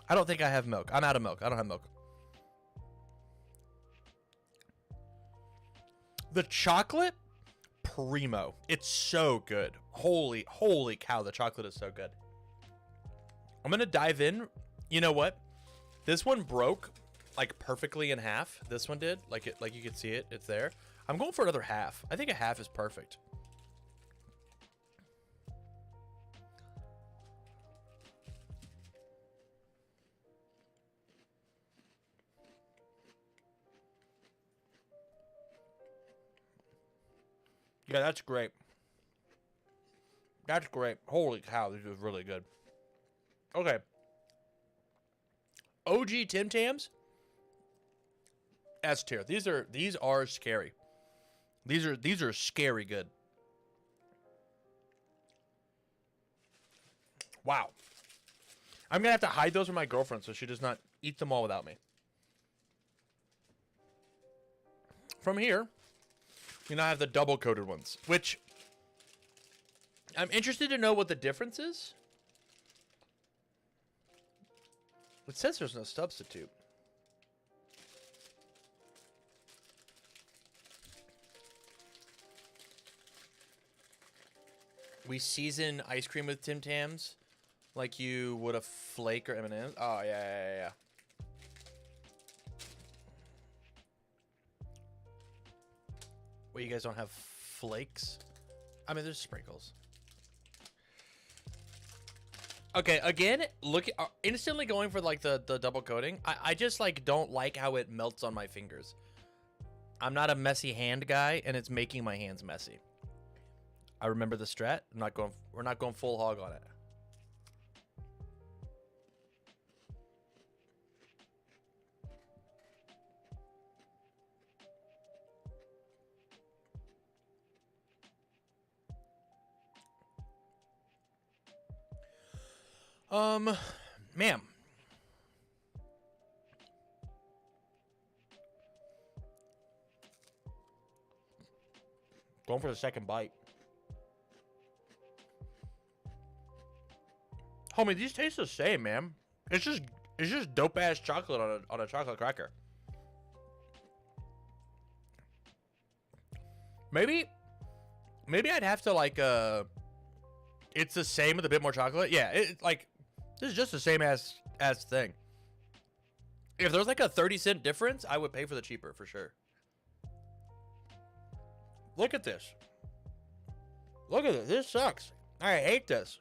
I don't think I have milk. I'm out of milk. I don't have milk. The chocolate, primo. It's so good. Holy cow, the chocolate is so good. I'm gonna dive in. You know what? This one broke like perfectly in half. This one did. Like you can see it. It's there. I'm going for another half. I think a half is perfect. Yeah, that's great. That's great. Holy cow, this is really good. Okay. OG Tim Tams. S tier. These are scary. These are scary good. Wow. I'm gonna have to hide those from my girlfriend so she does not eat them all without me. From here, you now have the double coated ones, which I'm interested to know what the difference is. It says there's no substitute. We season ice cream with Tim Tams like you would a flake or M&M's. Oh, yeah. Well, you guys don't have flakes? I mean, there's sprinkles. Okay, again, look, instantly going for like the double coating. I just like don't like how it melts on my fingers. I'm not a messy hand guy, and it's making my hands messy. I remember the strat. We're not going full hog on it. Ma'am. Going for the second bite. Homie, these taste the same, man. It's just dope ass chocolate on a chocolate cracker. Maybe I'd have to like it's the same with a bit more chocolate. Yeah, it like this is just the same as thing. If there's like a 30-cent difference, I would pay for the cheaper for sure. Look at this. Look at this. This sucks. I hate this.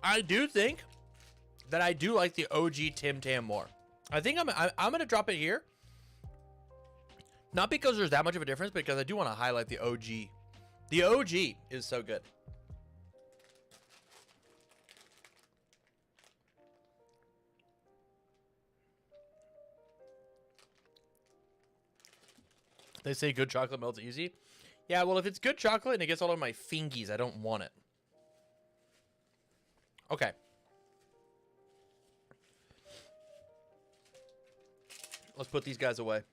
I do think that I do like the OG Tim Tam more. I think I'm gonna drop it here. Not because there's that much of a difference, because I do want to highlight the OG. The OG is so good. They say good chocolate melts easy. Yeah, well, if it's good chocolate and it gets all over my fingies, I don't want it. Okay. Let's put these guys away.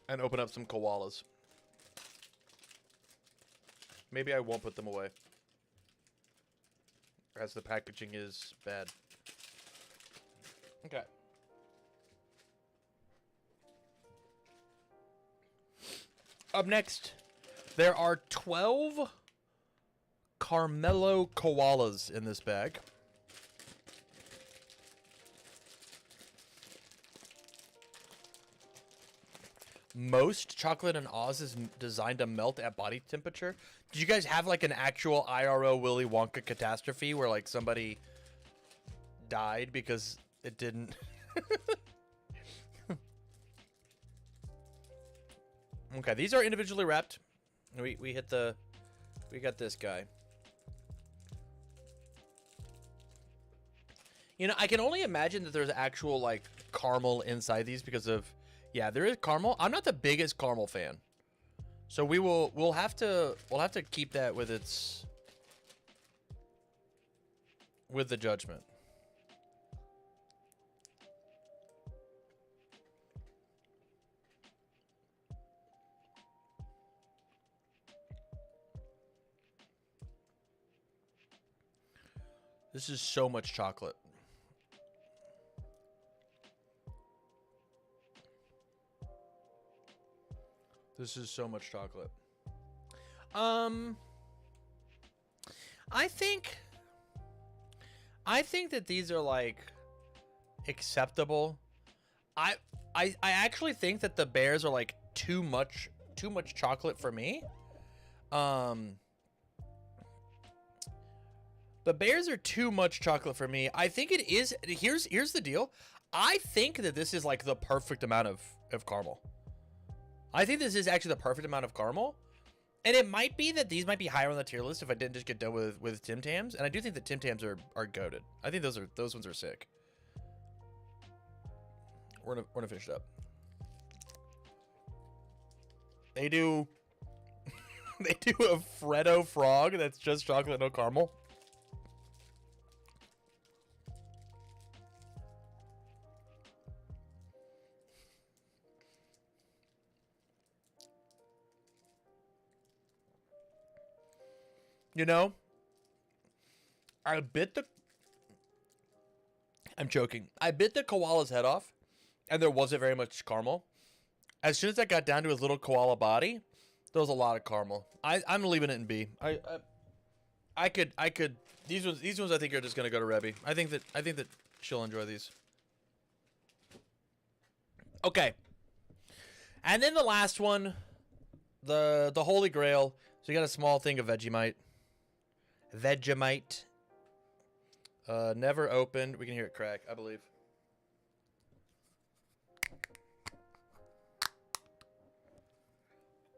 And open up some koalas. Maybe I won't put them away, as the packaging is bad. Okay. Up next, there are 12 Carmelo koalas in this bag. Most chocolate in Oz is designed to melt at body temperature. Did you guys have like an actual IRO Willy Wonka catastrophe where like somebody died because it didn't? Okay, these are individually wrapped. We got this guy. You know, I can only imagine that there's actual like caramel inside these because of, yeah, there is caramel. I'm not the biggest caramel fan. So we'll have to keep that with the judgment. This is so much chocolate. This is so much chocolate. I think that these are like acceptable. I actually think that the bears are like too much chocolate for me. The bears are too much chocolate for me. I think it is. Here's the deal. I think that this is like the perfect amount of caramel. I think this is actually the perfect amount of caramel. And it might be that these might be higher on the tier list if I didn't just get done with Tim Tams. And I do think that Tim Tams are goated. I think those ones are sick. We're gonna finish it up. They do they do a Freddo frog that's just chocolate, no caramel. You know, I'm joking. I bit the koala's head off, and there wasn't very much caramel. As soon as I got down to his little koala body, there was a lot of caramel. I'm leaving it in B. I could. These ones I think are just gonna go to Rebby. I think that she'll enjoy these. Okay. And then the last one, the Holy Grail. So you got a small thing of Vegemite. Vegemite. Never opened. We can hear it crack, I believe.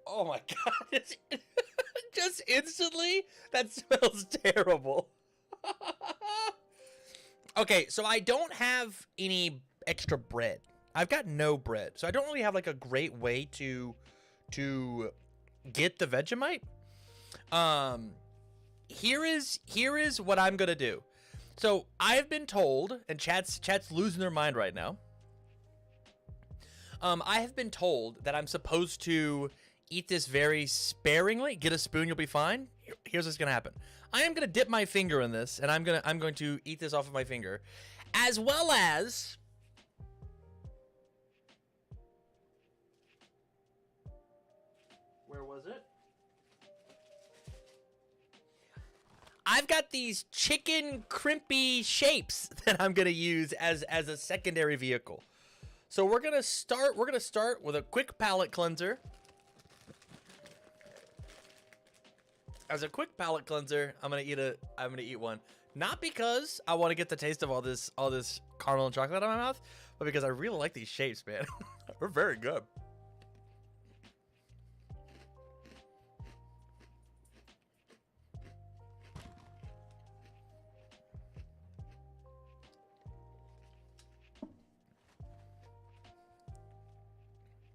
Oh my god. Just instantly, that smells terrible. Okay, so I don't have any extra bread. I've got no bread. So I don't really have like a great way to get the Vegemite. Here is what I'm gonna do. So I've been told, and chat's losing their mind right now. I have been told that I'm supposed to eat this very sparingly. Get a spoon, you'll be fine. Here's what's gonna happen. I am gonna dip my finger in this, and I'm going to eat this off of my finger, as well as where was it? I've got these chicken crimpy shapes that I'm gonna use as a secondary vehicle. So we're gonna start with a quick palate cleanser. As a quick palate cleanser, I'm gonna eat one. Not because I want to get the taste of all this caramel and chocolate in my mouth, but because I really like these shapes, man. They're very good.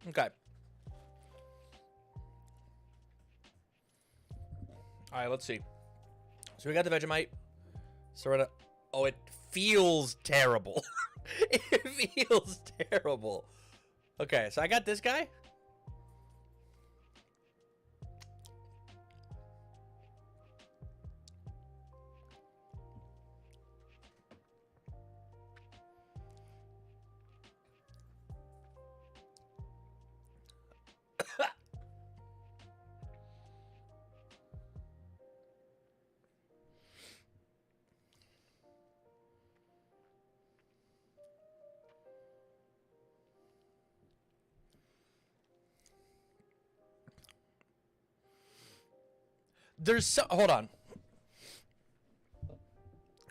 Okay. All right, let's see. So we got the Vegemite. So we're gonna. Oh, it feels terrible. It feels terrible. Okay, so I got this guy. There's so, hold on.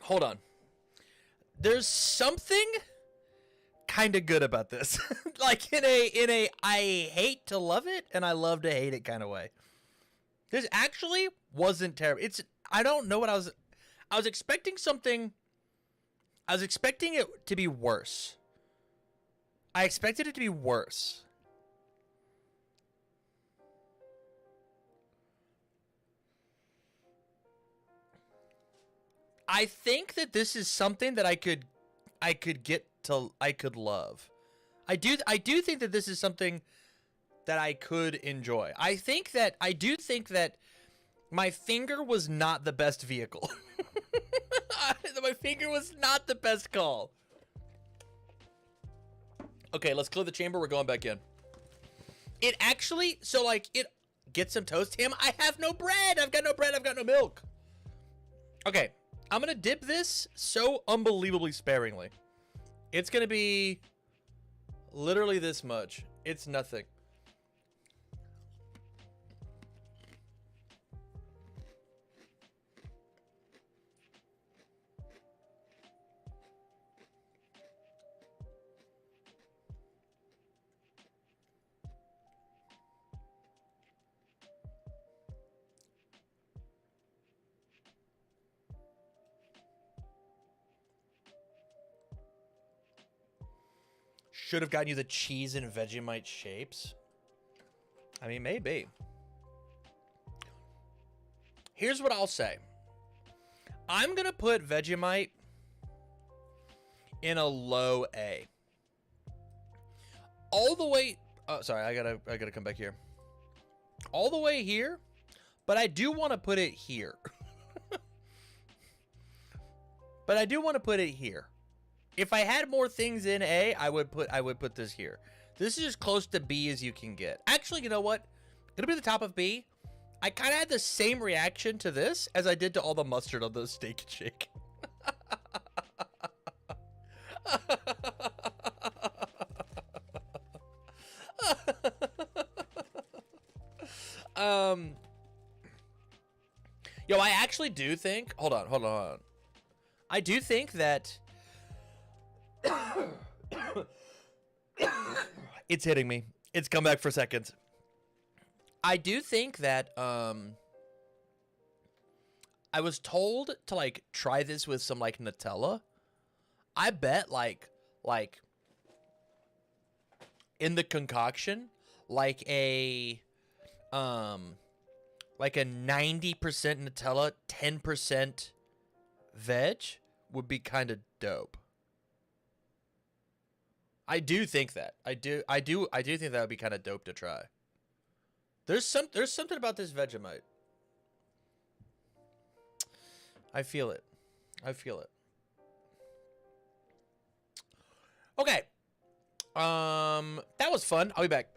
Hold on. There's something kind of good about this. Like in a I hate to love it and I love to hate it kind of way. This actually wasn't terrible. I don't know what I was expecting something. I was expecting it to be worse. I expected it to be worse. I think that this is something that I could love. I do think that this is something that I could enjoy. I do think that my finger was not the best vehicle. My finger was not the best call. Okay, let's clear the chamber. We're going back in. It actually, so like, it get some toast. Tim, I have no bread. I've got no bread. I've got no milk. Okay, I'm going to dip this so unbelievably sparingly. It's going to be literally this much. It's nothing. Should have gotten you the cheese and Vegemite shapes. I mean, maybe. Here's what I'll say. I'm going to put Vegemite in a low A. All the way... Oh, sorry, I gotta come back here. All the way here, but I do want to put it here. But I do want to put it here. If I had more things in A, I would put this here. This is as close to B as you can get. Actually, you know what? It'll be the top of B. I kind of had the same reaction to this as I did to all the mustard on the Steak and Shake. Yo, I actually do think... Hold on. I do think that... It's hitting me. It's come back for seconds. I do think that I was told to like try this with some like Nutella. I bet like in the concoction like a 90% Nutella, 10% veg would be kind of dope. I do think that. I do think that would be kind of dope to try. There's something about this Vegemite. I feel it. Okay. That was fun. I'll be back.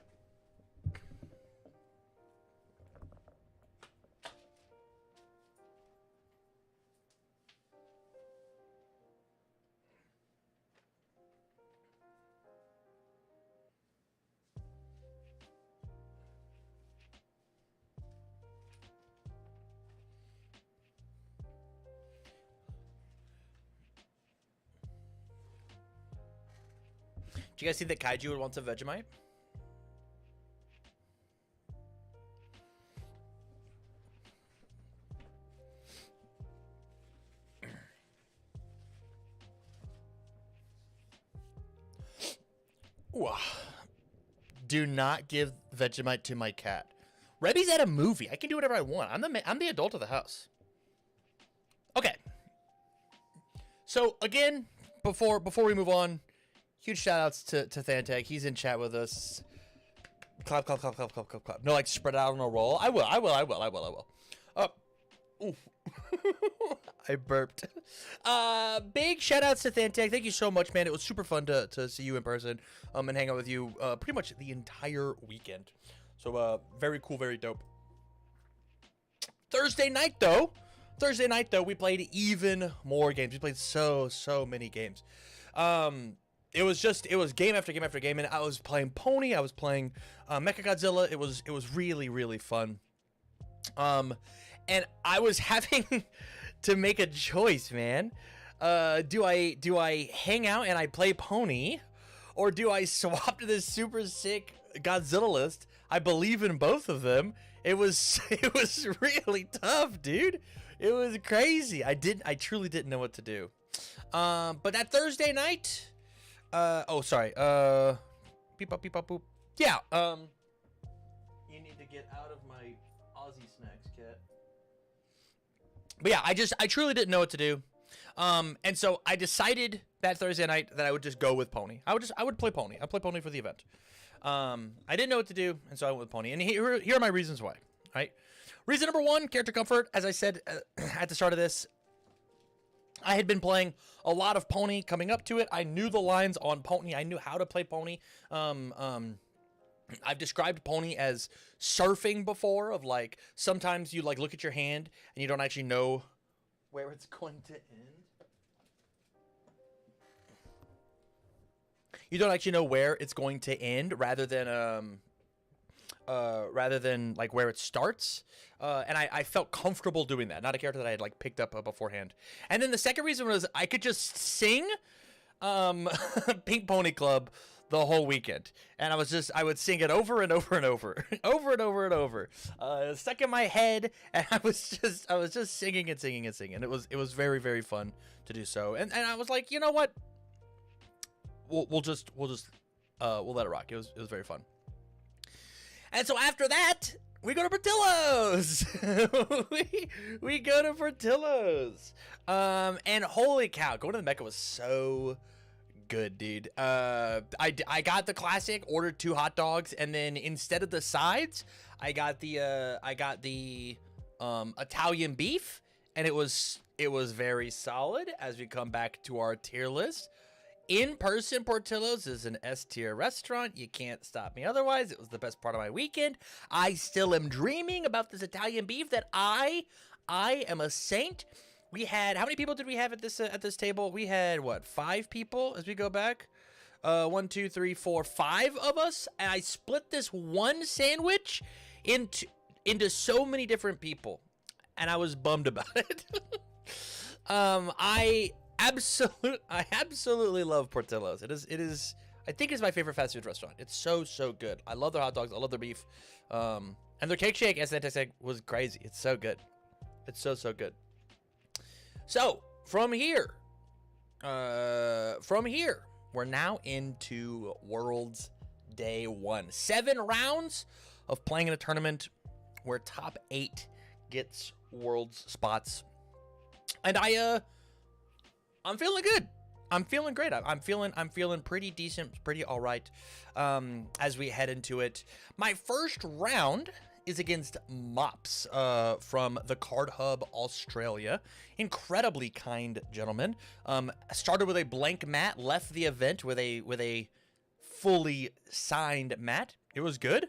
Do you guys see that Kaiju would want some Vegemite? Ooh. Do not give Vegemite to my cat. Rebby's at a movie. I can do whatever I want. I'm the adult of the house. Okay. So again, before we move on, Huge shout outs to Thantag. He's in chat with us. Clap, clap, clap, clap, clap, clap, clap. No, like spread out on a roll. I will. Oof. I burped. Big shout outs to Thantag. Thank you so much, man. It was super fun to see you in person and hang out with you pretty much the entire weekend. So very cool, very dope. Thursday night though, we played even more games. We played so many games. It was game after game after game, and I was playing Pony. I was playing Mechagodzilla. It was really fun. And I was having to make a choice, man. Do I hang out and I play Pony, or do I swap to this super sick Godzilla list? I believe in both of them. It was really tough, dude. It was crazy. I truly didn't know what to do. But that Thursday night, beep up, boop. Yeah. You need to get out of my Aussie snacks, cat. But yeah, I truly didn't know what to do. And so I decided that Thursday night that I would just go with Pony. I would play Pony. I'd play Pony for the event. I didn't know what to do, and so I went with Pony. And here are my reasons why. Right? Reason number one, character comfort. As I said at the start of this, I had been playing a lot of Pony coming up to it. I knew the lines on Pony. I knew how to play Pony. I've described Pony as surfing before, of like sometimes you like look at your hand and you don't actually know where it's going to end. You don't actually know where it's going to end, rather than like where it starts. And I felt comfortable doing that. Not a character that I had like picked up beforehand. And then the second reason was I could just sing Pink Pony Club the whole weekend, and I would sing it over and over and over stuck in my head, and I was just singing and singing and singing. It was very, very fun to do so, and I was like, you know what, we'll let it rock. It was very fun. And so after that, we go to Portillo's. we go to Portillo's, and holy cow, going to the Mecca was so good, dude. I got the classic, ordered 2 hot dogs, and then instead of the sides, I got the Italian beef, and it was very solid. As we come back to our tier list, in person, Portillo's is an S tier restaurant. You can't stop me otherwise. It was the best part of my weekend. I still am dreaming about this Italian beef. That I am a saint. We had, how many people did we have at this table? We had, what, 5 people as we go back? 1, 2, 3, 4, 5 of us. And I split this one sandwich into so many different people, and I was bummed about it. I absolutely love Portillo's. It is I think it's my favorite fast food restaurant. It's so good. I love their hot dogs. I love their beef. And their cake shake, as I said, was crazy. It's so good. It's so good. So from here, we're now into Worlds Day 1. 7 rounds of playing in a tournament where top 8 gets Worlds spots, and I'm feeling good. I'm feeling great. I'm feeling pretty decent, pretty all right. As we head into it, my first round is against Mops from the Card Hub Australia. Incredibly kind gentleman. Started with a blank mat, left the event with a fully signed mat. It was good.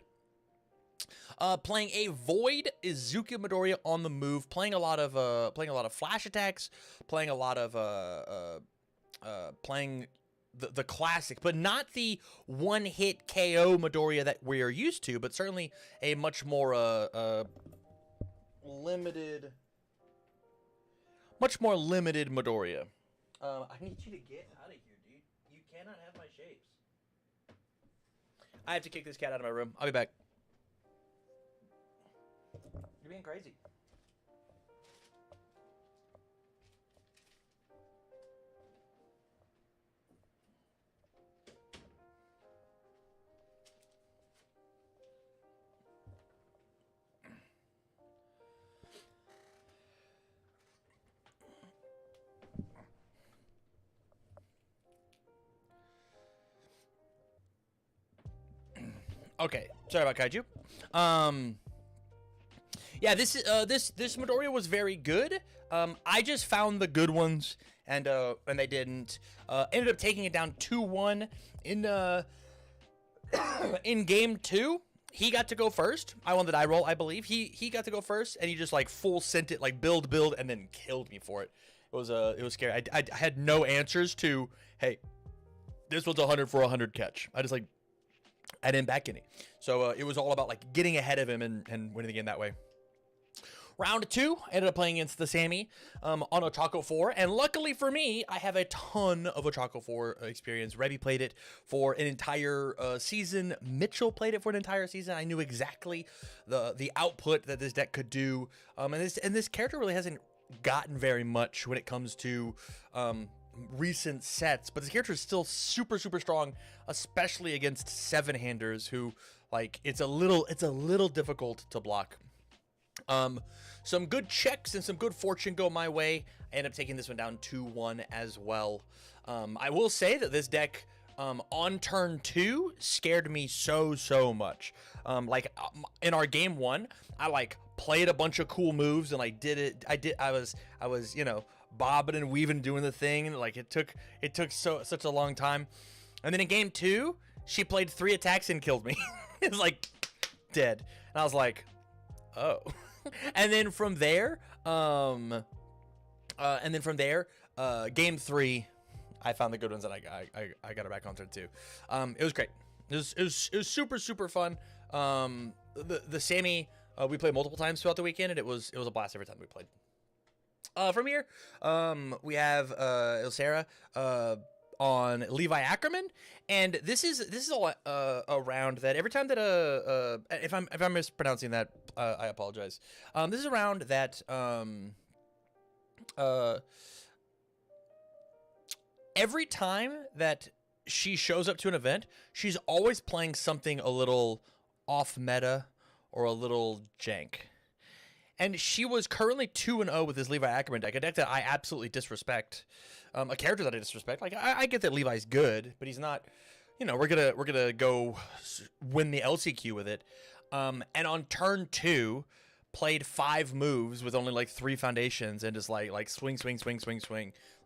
Playing a Void Izuku Midoriya on the move, playing a lot of flash attacks, playing a lot of playing the classic, but not the one-hit KO Midoriya that we are used to, but certainly a much more limited Midoriya. I need you to get out of here, dude. You cannot have my shapes. I have to kick this cat out of my room. I'll be back. You're being crazy. Okay, sorry about Kaiju. Yeah, this Midoriya was very good. I just found the good ones, and they didn't. Ended up taking it down 2-1 in game 2. He got to go first. I won the die roll, I believe. He got to go first, and he just like full sent it, like build, and then killed me for it. It was scary. I had no answers to, hey, this was 100 for 100 catch. I didn't back any. So it was all about like getting ahead of him and winning the game that way. Round 2, I ended up playing against the Sammy on Ochako 4, and luckily for me, I have a ton of Ochako 4 experience. Rebby played it for an entire season. Mitchell played it for an entire season. I knew exactly the output that this deck could do, and this character really hasn't gotten very much when it comes to recent sets, but this character is still super strong, especially against 7-handers who, like, it's a little difficult to block. Some good checks and some good fortune go my way. I end up taking this one down 2-1 as well. I will say that this deck on turn 2 scared me so much. In our game 1, I like played a bunch of cool moves and I was bobbing and weaving, doing the thing, and like it took such a long time. And then in game 2, she played 3 attacks and killed me. It was like dead, and I was like, oh. And then from there, game 3, I found the good ones, and I got her back on turn 2. It was great. It was super fun. The Sammy, we played multiple times throughout the weekend, and it was a blast every time we played. From here, we have Ilsera on Levi Ackerman, and this is a round that every time that if I'm mispronouncing that, I apologize. This is a round that every time that she shows up to an event, she's always playing something a little off meta or a little jank. And she was currently 2-0 with this Levi Ackerman deck, a deck that I absolutely disrespect, a character that I disrespect. Like I get that Levi's good, but he's not. We're gonna go win the LCQ with it. And on turn 2, played 5 moves with only like 3 foundations and just like swing.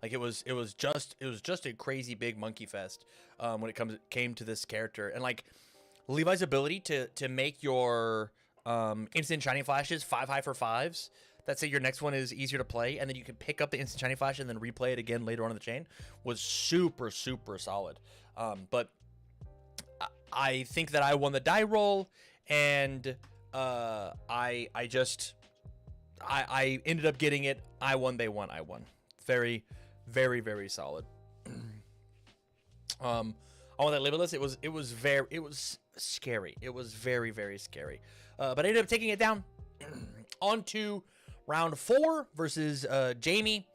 Like it was just a crazy big monkey fest when it came to this character. And like Levi's ability to make your instant shiny flashes 5 high for 5s. That say your next one is easier to play, and then you can pick up the instant shiny flash and then replay it again later on in the chain was super solid. But I think that I won the die roll, and I ended up getting it. I won. They won. I won. Very solid. On that Limitless, it was scary. It was very scary. But I ended up taking it down. On to round 4 versus Jamie.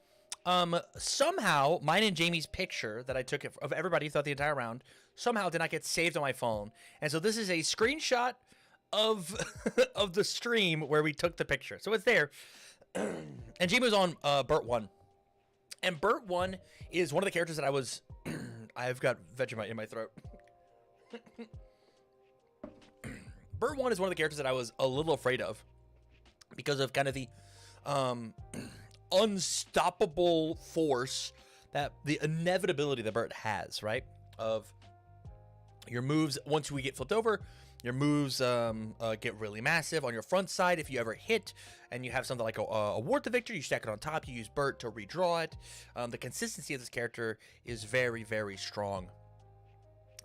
Somehow, mine and Jamie's picture that I took of everybody throughout the entire round somehow did not get saved on my phone. And so this is a screenshot of of the stream where we took the picture. So it's there. And Jamie was on Burt 1. And Burt 1 is one of the characters that I was... I've got Vegemite in my throat. Burt 1 is one of the characters that I was a little afraid of because of kind of the unstoppable force, that the inevitability that Burt has, right? Of your moves, once we get flipped over, your moves get really massive on your front side. If you ever hit and you have something like a Ward to Victory, you stack it on top, you use Burt to redraw it. The consistency of this character is very strong.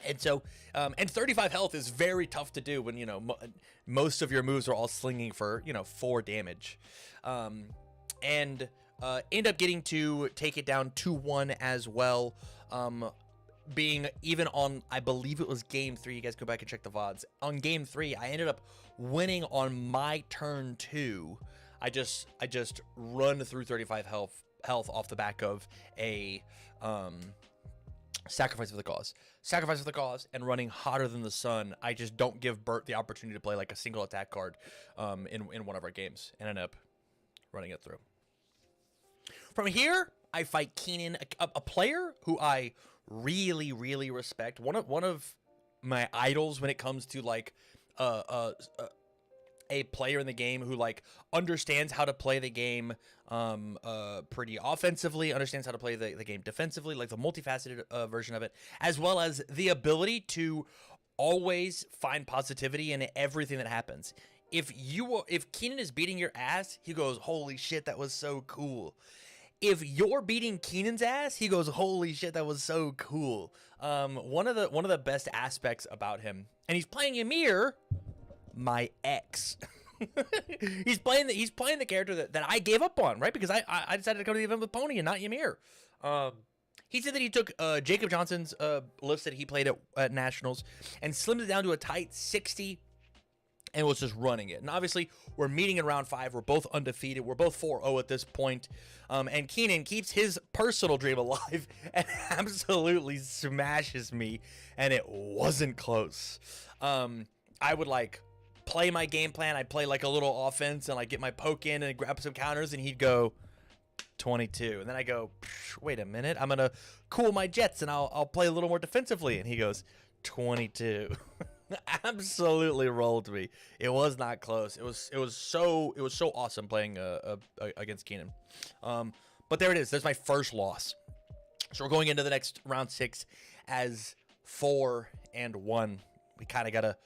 And so, and 35 health is very tough to do when, most of your moves are all slinging for, 4 damage. And end up getting to take it down 2-1 as well. Being even on, I believe it was game 3. You guys go back and check the VODs. On game 3, I ended up winning on my turn 2. I just run through 35 health off the back of a Sacrifice of the Cause, and running hotter than the sun. I just don't give Burt the opportunity to play like a single attack card in one of our games, and end up running it through. From here, I fight Keenan, a player who I really respect. One of my idols when it comes to like a player in the game who like understands how to play the game pretty offensively, understands how to play the game defensively, like the multifaceted version of it, as well as the ability to always find positivity in everything that happens. If Keenan is beating your ass, he goes, "Holy shit, that was so cool." If you're beating Keenan's ass, he goes, "Holy shit, that was so cool." One of the best aspects about him, and he's playing Ymir, my ex. he's playing the character that I gave up on, right? Because I decided to come to the event with Pony and not Ymir. He said that he took Jacob Johnson's lifts that he played at Nationals and slimmed it down to a tight 60 and was just running it. And obviously, we're meeting in round 5. We're both undefeated. We're both 4-0 at this point. And Keenan keeps his personal dream alive and absolutely smashes me. And it wasn't close. I would like play my game plan. I'd play like a little offense and like get my poke in and grab some counters, and he'd go 22. And then I go, wait a minute, I'm gonna cool my jets and I'll play a little more defensively. And he goes 22. Absolutely rolled me. It was not close. It was so awesome playing against Keenan. But there it is. There's my first loss. So we're going into the next round 6 as 4-1. We kind of gotta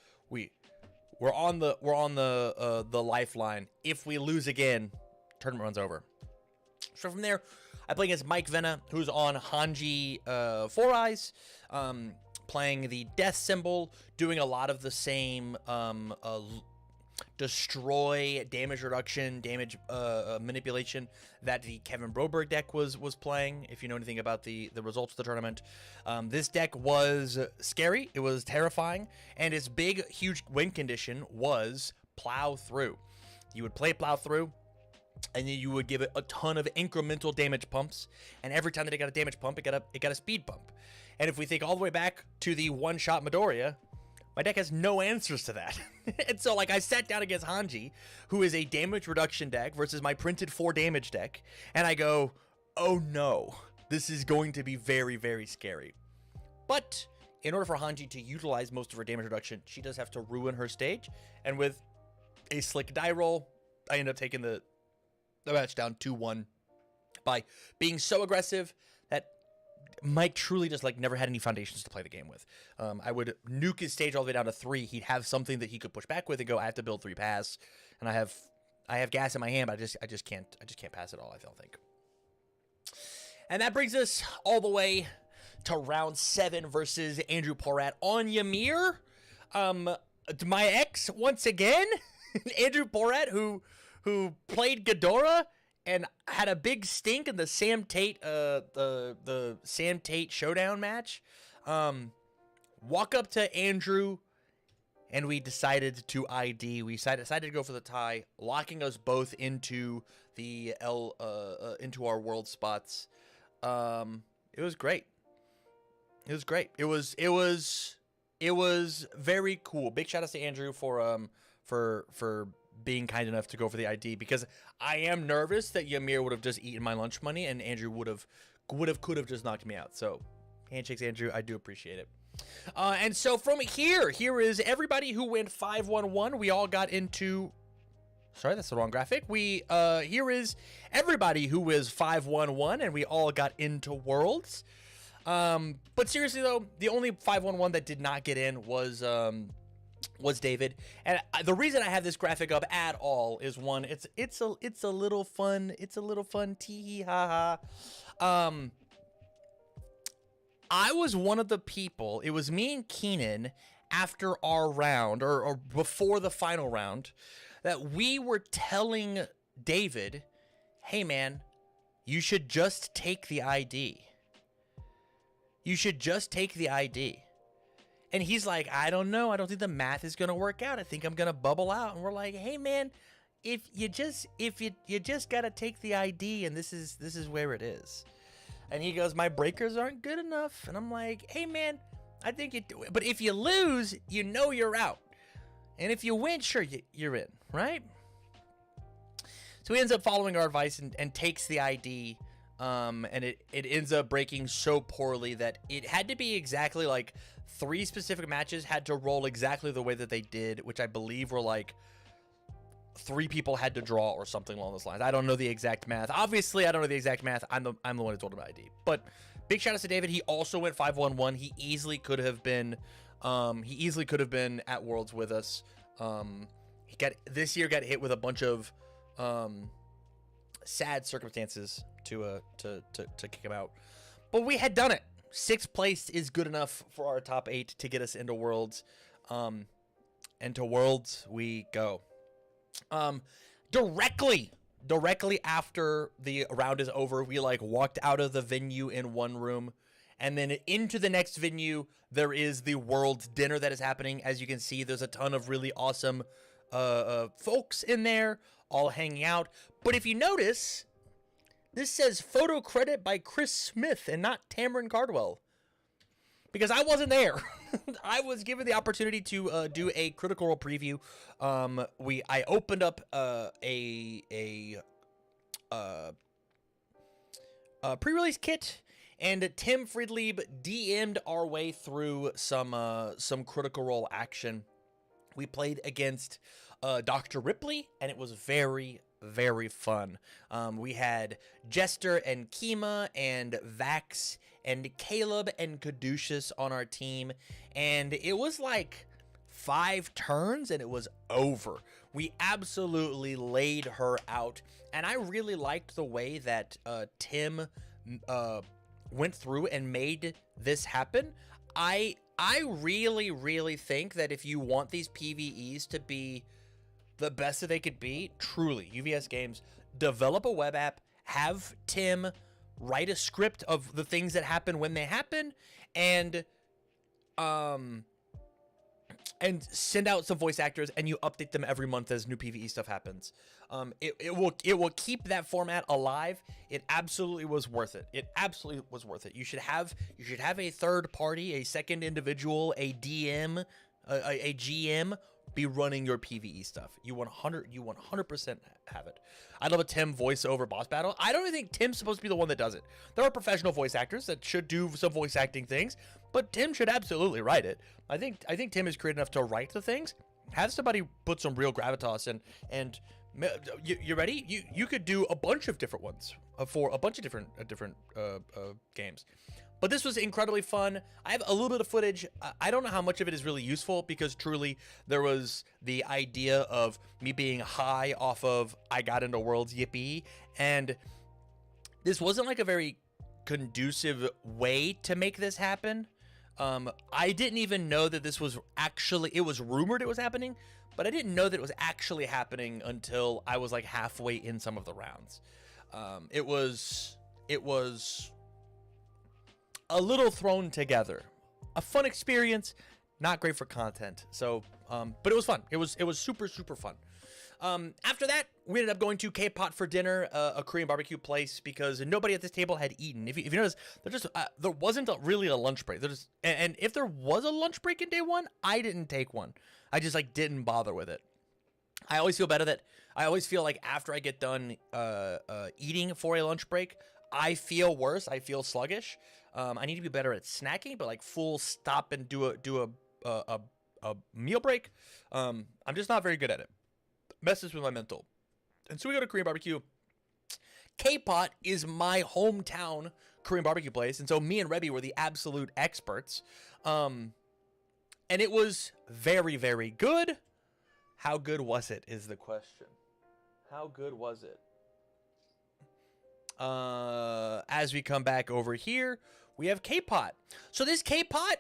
we're on the lifeline. If we lose again, tournament runs over. So from there, I play against Mike Venna, who's on Hanji 4 Eyes, playing the death symbol, doing a lot of the same destroy, damage reduction, damage manipulation that the Kevin Broberg deck was playing. If you know anything about the results of the tournament, this deck was scary. It was terrifying, and its big, huge win condition was Plow Through. You would play Plow Through, and then you would give it a ton of incremental damage pumps, and every time that it got a damage pump, it got a speed bump. And if we think all the way back to the one-shot Midoriya, my deck has no answers to that. And so, like, I sat down against Hanji, who is a damage reduction deck, versus my printed 4 damage deck, and I go, oh no, this is going to be very, very scary. But in order for Hanji to utilize most of her damage reduction, she does have to ruin her stage, and with a slick die roll, I end up taking the match down 2-1 by being so aggressive that Mike truly just like never had any foundations to play the game with. I would nuke his stage all the way down to 3. He'd have something that he could push back with and go, I have to build 3 paths, and I have gas in my hand, but I just can't pass it all, I don't think. And that brings us all the way to round 7 versus Andrew Porat on Ymir. My ex once again, Andrew Porat, who played Ghidorah and had a big stink in the Sam Tate the Sam Tate showdown match. Walk up to Andrew, and we decided to ID. We decided to go for the tie, locking us both into the into our world spots. It was great. It was great. It was very cool. Big shout out to Andrew for being kind enough to go for the ID, because I am nervous that Ymir would have just eaten my lunch money and Andrew could have just knocked me out. So handshakes, Andrew. I do appreciate it. And so from here is everybody who went 5-1-1. We all got into. Sorry, that's the wrong graphic. Here is everybody who was 5-1-1, and we all got into Worlds. But seriously though, the only 5-1-1 that did not get in was David. And the reason I have this graphic up at all is one, it's a little fun. It's a little fun. Tee hee ha ha. I was one of the people. It was me and Keenan after our round or before the final round that we were telling David, hey man, you should just take the ID. You should just take the ID. And he's like, I don't know. I don't think the math is going to work out. I think I'm going to bubble out. And we're like, hey man, if you just got to take the ID, and this is where it is. And he goes, my breakers aren't good enough. And I'm like, hey man, I think you do it. But if you lose, you know you're out. And if you win, sure, you're in, right? So he ends up following our advice and takes the ID and it ends up breaking so poorly that it had to be exactly like 3 specific matches had to roll exactly the way that they did, which I believe were like 3 people had to draw or something along those lines. I don't know the exact math. Obviously, I don't know the exact math. I'm the one who told him about ID. But big shout out to David. He also went 5-1-1. He easily could have been at Worlds with us. He got hit with a bunch of sad circumstances to kick him out. But we had done it. 6th place is good enough for our top 8 to get us into Worlds. And to Worlds we go. Directly after the round is over, we like walked out of the venue in one room, and then into the next venue there is the World's dinner that is happening. As you can see, there's a ton of really awesome folks in there all hanging out. But if you notice, this says photo credit by Chris Smith and not Tamron Cardwell, because I wasn't there. I was given the opportunity to do a Critical Role preview. I opened up a pre-release kit, and Tim Friedlieb DM'd our way through some Critical Role action. We played against Dr. Ripley, and it was very, very fun. We had Jester and Kima and Vax and Caleb and Caduceus on our team, and it was like 5 turns and it was over. We absolutely laid her out, and I really liked the way that Tim went through and made this happen. I really, really think that if you want these PvEs to be the best that they could be, truly, UVS Games, develop a web app, have Tim write a script of the things that happen when they happen, and send out some voice actors, and you update them every month as new PvE stuff happens. It will keep that format alive. It absolutely was worth it. It absolutely was worth it. You should have a third party, a second individual, a DM, a GM be running your PvE stuff. You 100% have it. I love a Tim voiceover boss battle. I don't even think Tim's supposed to be the one that does it. There are professional voice actors that should do some voice acting things, but Tim should absolutely write it. I think Tim is creative enough to write the things. Have somebody put some real gravitas and you ready? You could do a bunch of different ones for a bunch of different games. But this was incredibly fun. I have a little bit of footage. I don't know how much of it is really useful, because truly there was the idea of me being high off of I got into Worlds, yippee, and this wasn't like a very conducive way to make this happen. I didn't even know that this was actually, it was rumored it was happening, but I didn't know that it was actually happening until I was like halfway in some of the rounds. It was a little thrown together. A fun experience, not great for content. So, but it was fun. It was super, super fun. After that, we ended up going to K-Pot for dinner, a Korean barbecue place, because nobody at this table had eaten. If you notice, there wasn't really a lunch break. And if there was a lunch break in day one, I didn't take one. I just like didn't bother with it. I always feel like after I get done eating for a lunch break, I feel worse. I feel sluggish. I need to be better at snacking, but like full stop and do a meal break. I'm just not very good at it. Messes with my mental. And so we go to Korean barbecue. K-Pot is my hometown Korean barbecue place, and so me and Rebby were the absolute experts. And it was very, very good. How good was it is the question. How good was it? As we come back over here, we have K-Pot. So this K-Pot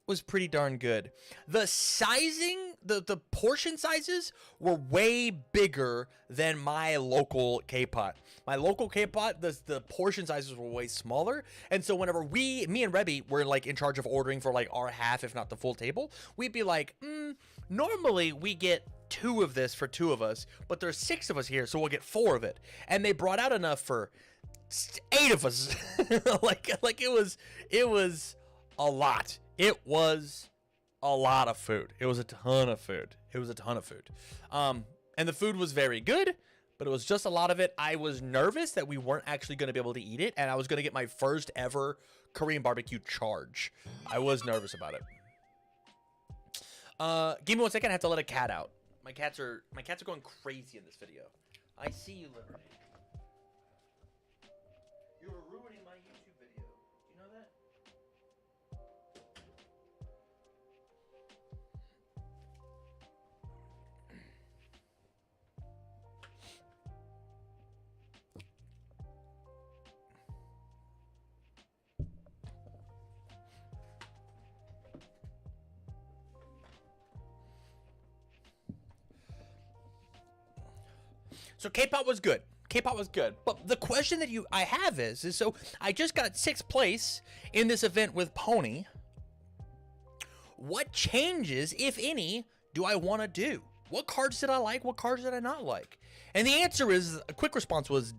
was pretty darn good. The sizing, the portion sizes were way bigger than my local K-Pot. My local K-Pot, the portion sizes were way smaller. And so whenever me and Rebby were like in charge of ordering for like our half, if not the full table, we'd be like, normally we get 2 of this for 2 of us, but there's 6 of us here, so we'll get 4 of it. And they brought out enough for 8 of us. like it was a lot. It was a lot of food. It was a ton of food. And the food was very good, but it was just a lot of it. I was nervous that we weren't actually going to be able to eat it, and I was going to get my first ever Korean barbecue charge. I was nervous about it. Give me 1 second. I have to let a cat out. My cats are going crazy in this video. I see you, Liberty. You're ruining my YouTube video. Do you know that? So K-pop was good. K-pop was good. But the question that I have is so I just got 6th place in this event with Pony. What changes, if any, do I want to do? What cards did I like? What cards did I not like? And the answer is, a quick response was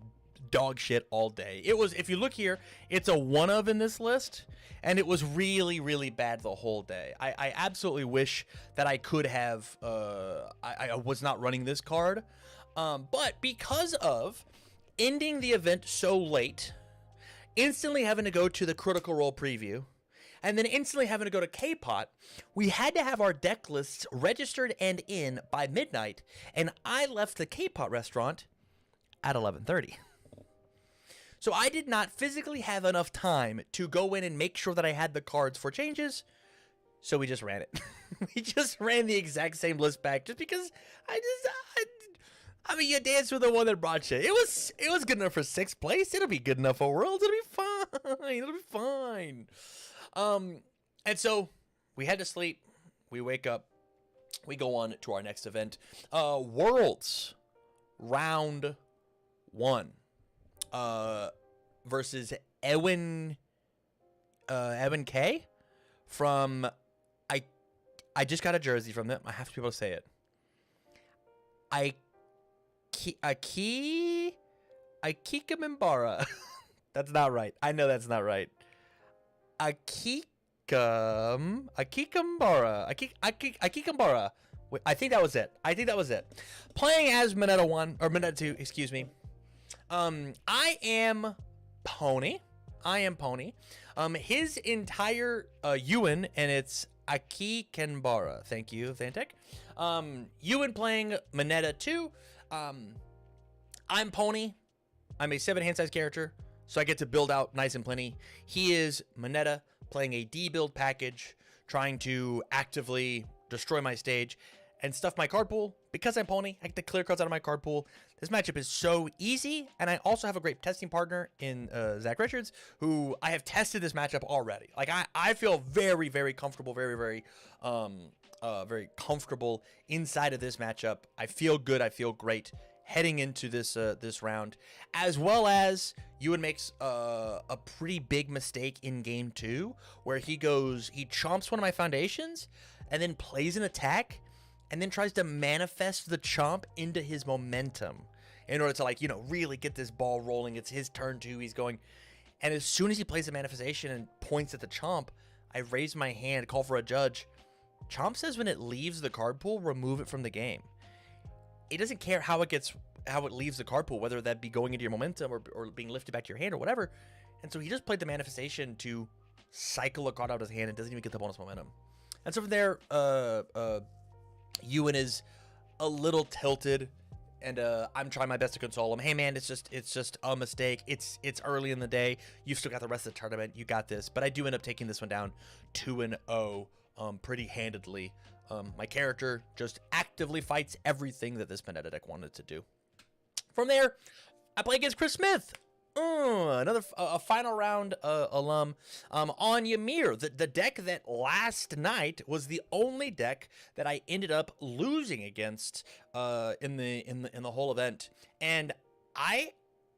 dog shit all day. It was, if you look here, it's a 1 of in this list, and it was really, really bad the whole day. I absolutely wish that I could have, I was not running this card. But because of ending the event so late, instantly having to go to the Critical Role preview, and then instantly having to go to K-Pot, we had to have our deck lists registered and in by midnight, and I left the K-Pot restaurant at 11:30. So I did not physically have enough time to go in and make sure that I had the cards for changes, so we just ran it. We just ran the exact same list back just because I mean, you danced with the one that brought you. It was good enough for 6th place. It'll be good enough for Worlds. It'll be fine. It'll be fine. And so we had to sleep. We wake up. We go on to our next event. Worlds round 1. Versus Ewan K from I just got a jersey from them. I have to be able to say it. Akikamimbara. That's not right. I know that's not right. Akikambara. I think that was it. Playing as Mineta 1 or Mineta 2, excuse me. I am Pony. His entire Ewan, and it's Akikenbara. Thank you, Thantech. Ewan playing Mineta 2. I'm Pony. I'm a 7-hand size character, so I get to build out nice and plenty. He is Mineta playing a D-build package, trying to actively destroy my stage and stuff my card pool. Because I'm Pony, I get to clear cards out of my card pool. This matchup is so easy, and I also have a great testing partner in Zach Richards, who I have tested this matchup already. Like, I feel very, very comfortable, very comfortable inside of this matchup. I feel good. I feel great heading into this this round, as well as Ewan makes a pretty big mistake in game 2, where he chomps one of my foundations, and then plays an attack, and then tries to manifest the chomp into his momentum in order to, like, really get this ball rolling. It's his turn 2. He's going, and as soon as he plays the manifestation and points at the chomp, I raise my hand, call for a judge. Chomp says when it leaves the card pool, remove it from the game. It doesn't care how it leaves the card pool, whether that be going into your momentum or being lifted back to your hand or whatever. And so he just played the manifestation to cycle a card out of his hand and doesn't even get the bonus momentum. And so from there, Ewan is a little tilted, and I'm trying my best to console him. Hey man, it's just a mistake. It's early in the day. You've still got the rest of the tournament. You got this. But I do end up taking this one down 2-0 pretty handedly. My character just actively fights everything that this Mineta deck wanted to do. From there, I play against Chris Smith. Another final round alum on Ymir, the deck that last night was the only deck that I ended up losing against in the whole event. And I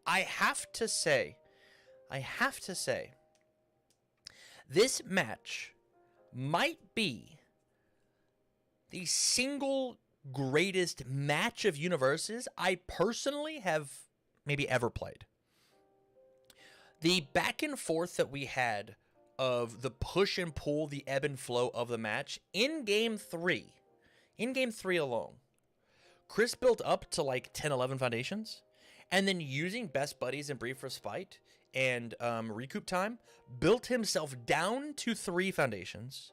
have to say, this match might be the single greatest match of universes I personally have maybe ever played. The back and forth that we had of the push and pull, the ebb and flow of the match in game 3 alone, Chris built up to like 10, 11 foundations, and then using Best Buddies and Brief Respite and Recoup Time, built himself down to 3 foundations,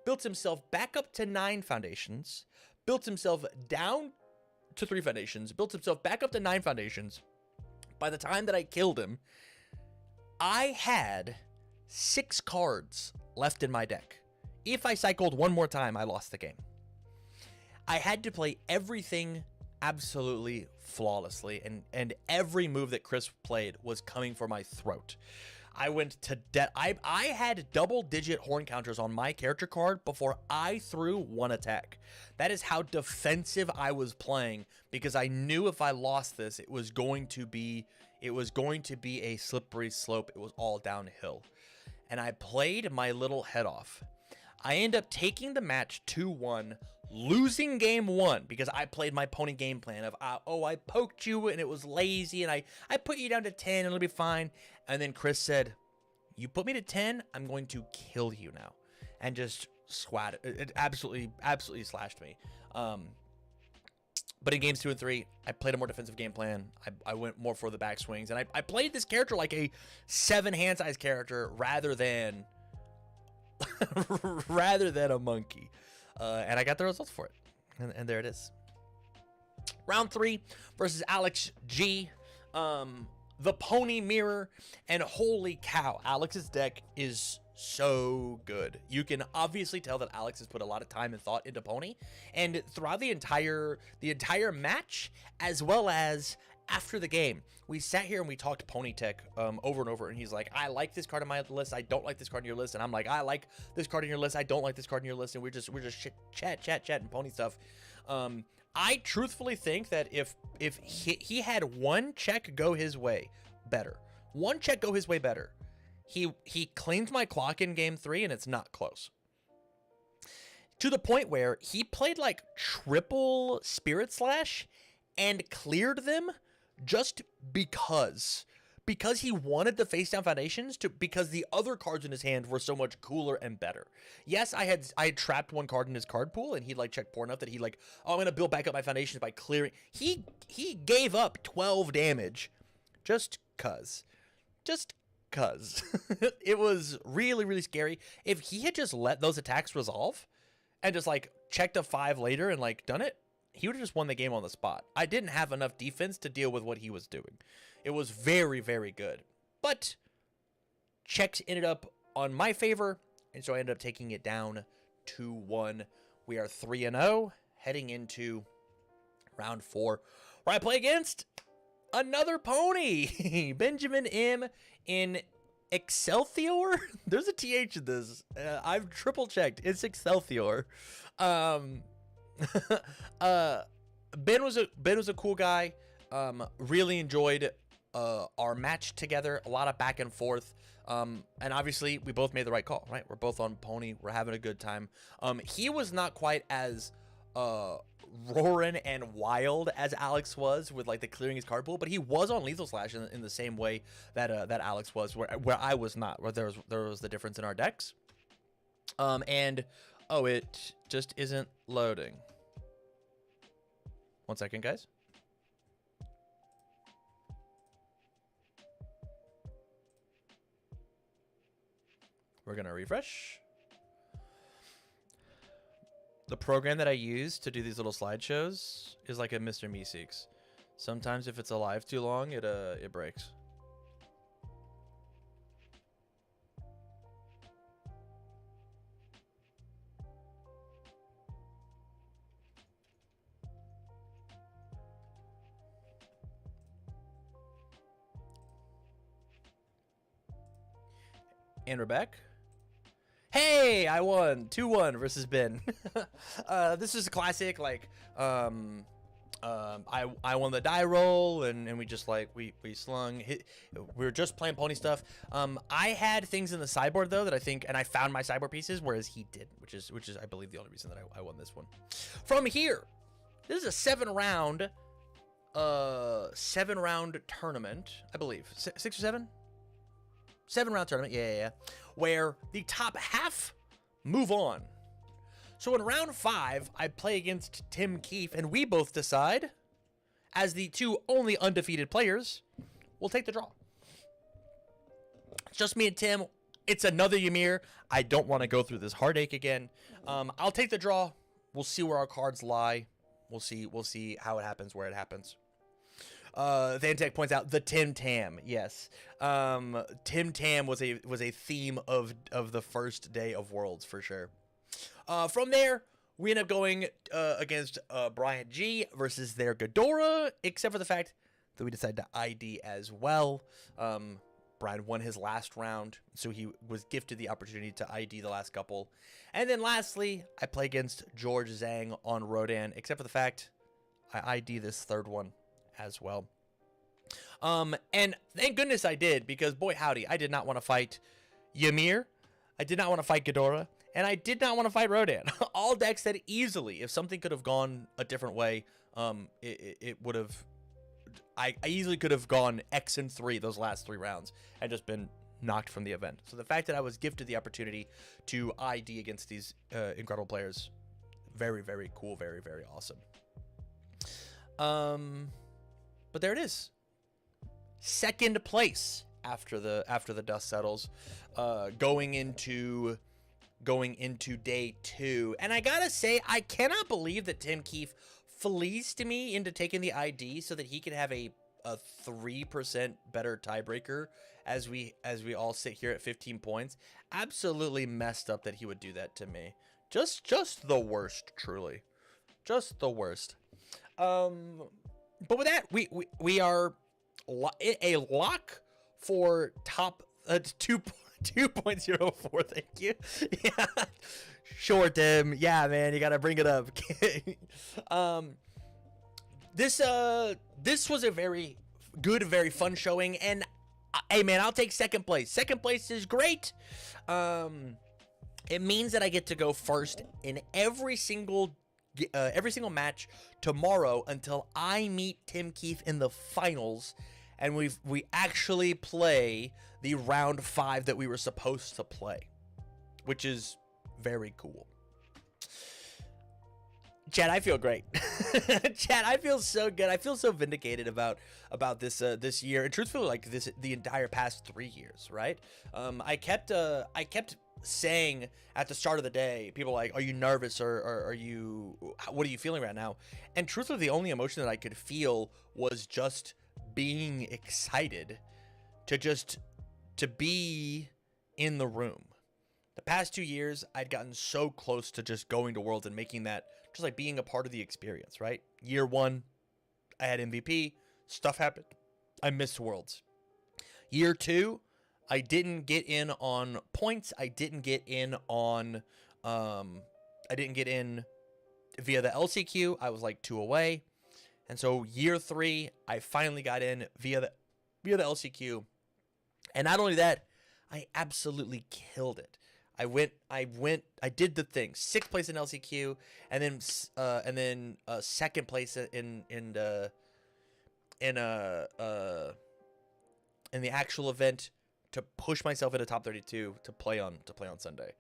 built himself back up to 9 foundations, built himself down to 3 foundations, built himself back up to 9 foundations. By the time that I killed him, I had 6 cards left in my deck. If I cycled one more time, I lost the game. I had to play everything absolutely flawlessly, and every move that Chris played was coming for my throat. I went to I had double-digit horn counters on my character card before I threw one attack. That is how defensive I was playing, because I knew if I lost this, it was going to be a slippery slope. It was all downhill. And I played my little head off. I end up taking the match 2-1, losing game 1 because I played my pony game plan of, I poked you and it was lazy, and I put you down to 10 and it'll be fine. And then Chris said, you put me to 10, I'm going to kill you now. And just it absolutely slashed me. But in games 2 and 3, I played a more defensive game plan. I went more for the backswings, and I played this character like a 7 hand size character rather than a monkey. And I got the results for it. And there it is. Round 3 versus Alex G. The Pony Mirror. And holy cow, Alex's deck is so good. You can obviously tell that Alex has put a lot of time and thought into Pony. And throughout the entire match, as well as after the game, we sat here and we talked Pony Tech over and over, and he's like, I like this card on my list, I don't like this card on your list, and I'm like, I like this card on your list, I don't like this card on your list, and we're just chatting Pony stuff. I truthfully think that if he had one check go his way better, he cleaned my clock in game 3, and it's not close. To the point where he played like triple Spirit Slash and cleared them just because he wanted the face down foundations because the other cards in his hand were so much cooler and better. Yes, I had trapped one card in his card pool, and he like checked poor enough that he like, I'm gonna build back up my foundations by clearing. He gave up 12 damage just cuz. It was really, really scary. If he had just let those attacks resolve and just like checked a 5 later and like done it, he would have just won the game on the spot. I didn't have enough defense to deal with what he was doing. It was very, very good. But checks ended up on my favor, and so I ended up taking it down 2-1. We are 3-0, heading into round 4, where I play against another pony, Benjamin M. in Excelsior. There's a TH in this. I've triple checked. It's Excelsior. Ben was a cool guy. Really enjoyed our match together. A lot of back and forth. And obviously we both made the right call, right? We're both on Pony. We're having a good time. He was not quite as roaring and wild as Alex was with like the clearing his card pool, but he was on Lethal Slash in the same way that Alex was, where I was not, where there was the difference in our decks. And it just isn't loading. 1 second, guys. We're gonna refresh. The program that I use to do these little slideshows is like a Mr. Meeseeks. Sometimes if it's alive too long, it breaks. And we're back. Hey, I won 2-1 versus Ben. This is a classic, like, I won the die roll, and we just like we slung. We were just playing pony stuff. I had things in the sideboard though that I think, and I found my sideboard pieces, whereas he didn't, which is I believe the only reason that I won this one. From here, this is a 7-round tournament, I believe. 6 or 7? 7-round tournament, yeah. Where the top half move on. So in round 5, I play against Tim Keefe, and we both decide, as the 2 only undefeated players, we'll take the draw. It's just me and Tim. It's another Ymir. I don't want to go through this heartache again. I'll take the draw. We'll see where our cards lie. We'll see how it happens, where it happens. Thantech points out the Tim Tam. Yes. Tim Tam was a theme of the first day of Worlds for sure. From there, we end up going against Brian G versus their Ghidorah, except for the fact that we decided to ID as well. Brian won his last round, so he was gifted the opportunity to ID the last couple. And then lastly, I play against George Zhang on Rodan, except for the fact I ID this third one as well. And thank goodness I did, because boy howdy, I did not want to fight Ymir. I did not want to fight Ghidorah. And I did not want to fight Rodan. All decks said easily, if something could have gone a different way, it would have... I easily could have gone X and 3 those last 3 rounds and just been knocked from the event. So the fact that I was gifted the opportunity to ID against these incredible players, very, very cool, very, very awesome. But there it is. Second place after the dust settles, going into day 2. And I gotta say, I cannot believe that Tim Keefe fleeced me into taking the ID so that he could have a 3% better tiebreaker as we all sit here at 15 points. Absolutely messed up that he would do that to me. Just the worst, truly. Just the worst. But with that, we are a lock for top 2.04. Thank you. Yeah. Sure, Tim. Yeah, man, you gotta bring it up. This was a very good, very fun showing, and hey, man, I'll take second place. Second place is great. It means that I get to go first in every single match tomorrow until I meet Tim Keefe in the finals, and we actually play the round 5 that we were supposed to play, which is very cool. Chad, I feel great. Chad, I feel so good. I feel so vindicated about this year, and truthfully, like the entire past 3 years, right? I kept saying at the start of the day, people were like, are you nervous, or are you, what are you feeling right now? And truthfully, the only emotion that I could feel was just being excited to be in the room. The past 2 years, I'd gotten so close to just going to Worlds and making that just like being a part of the experience, right? Year 1, I had MVP, stuff happened, I missed Worlds. Year 2, I didn't get in on points, I didn't get in via the LCQ, I was like 2 away. And so year 3, I finally got in via the LCQ. And not only that, I absolutely killed it. I did the thing. 6th place in LCQ, and then second place in the actual event to push myself into top 32 to play on Sunday.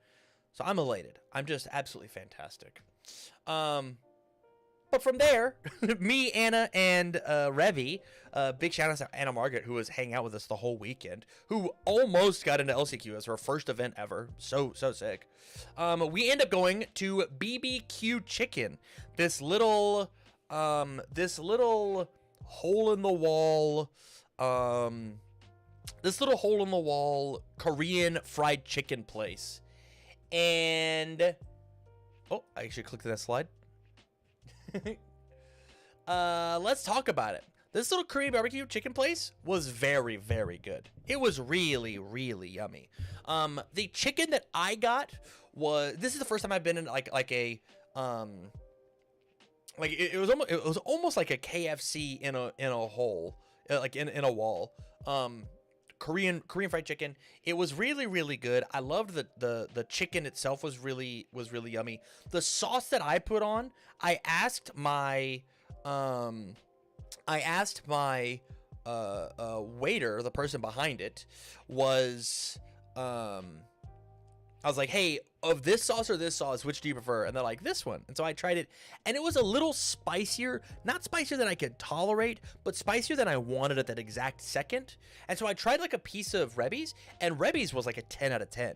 So I'm elated. I'm just absolutely fantastic. But from there, me, Anna, and Revy, big shout out to Anna Margaret, who was hanging out with us the whole weekend, who almost got into LCQ as her first event ever. So sick. We end up going to BBQ Chicken, this little hole in the wall, Korean fried chicken place. And oh, I actually clicked that slide. Let's talk about it. This little Korean barbecue chicken place was very, very good. It was really, really yummy. The chicken that I got this is the first time I've been in it was almost like a KFC in a hole, like in a wall. Korean fried chicken. It was really, really good. I loved the chicken itself was really yummy. The sauce that I put on, I asked my waiter, the person behind it, was I was like, hey, of this sauce or this sauce, which do you prefer? And they're like, this one. And so I tried it, and it was a little spicier, not spicier than I could tolerate, but spicier than I wanted at that exact second. And so I tried like a piece of Rebby's, and Rebby's was like a 10 out of 10.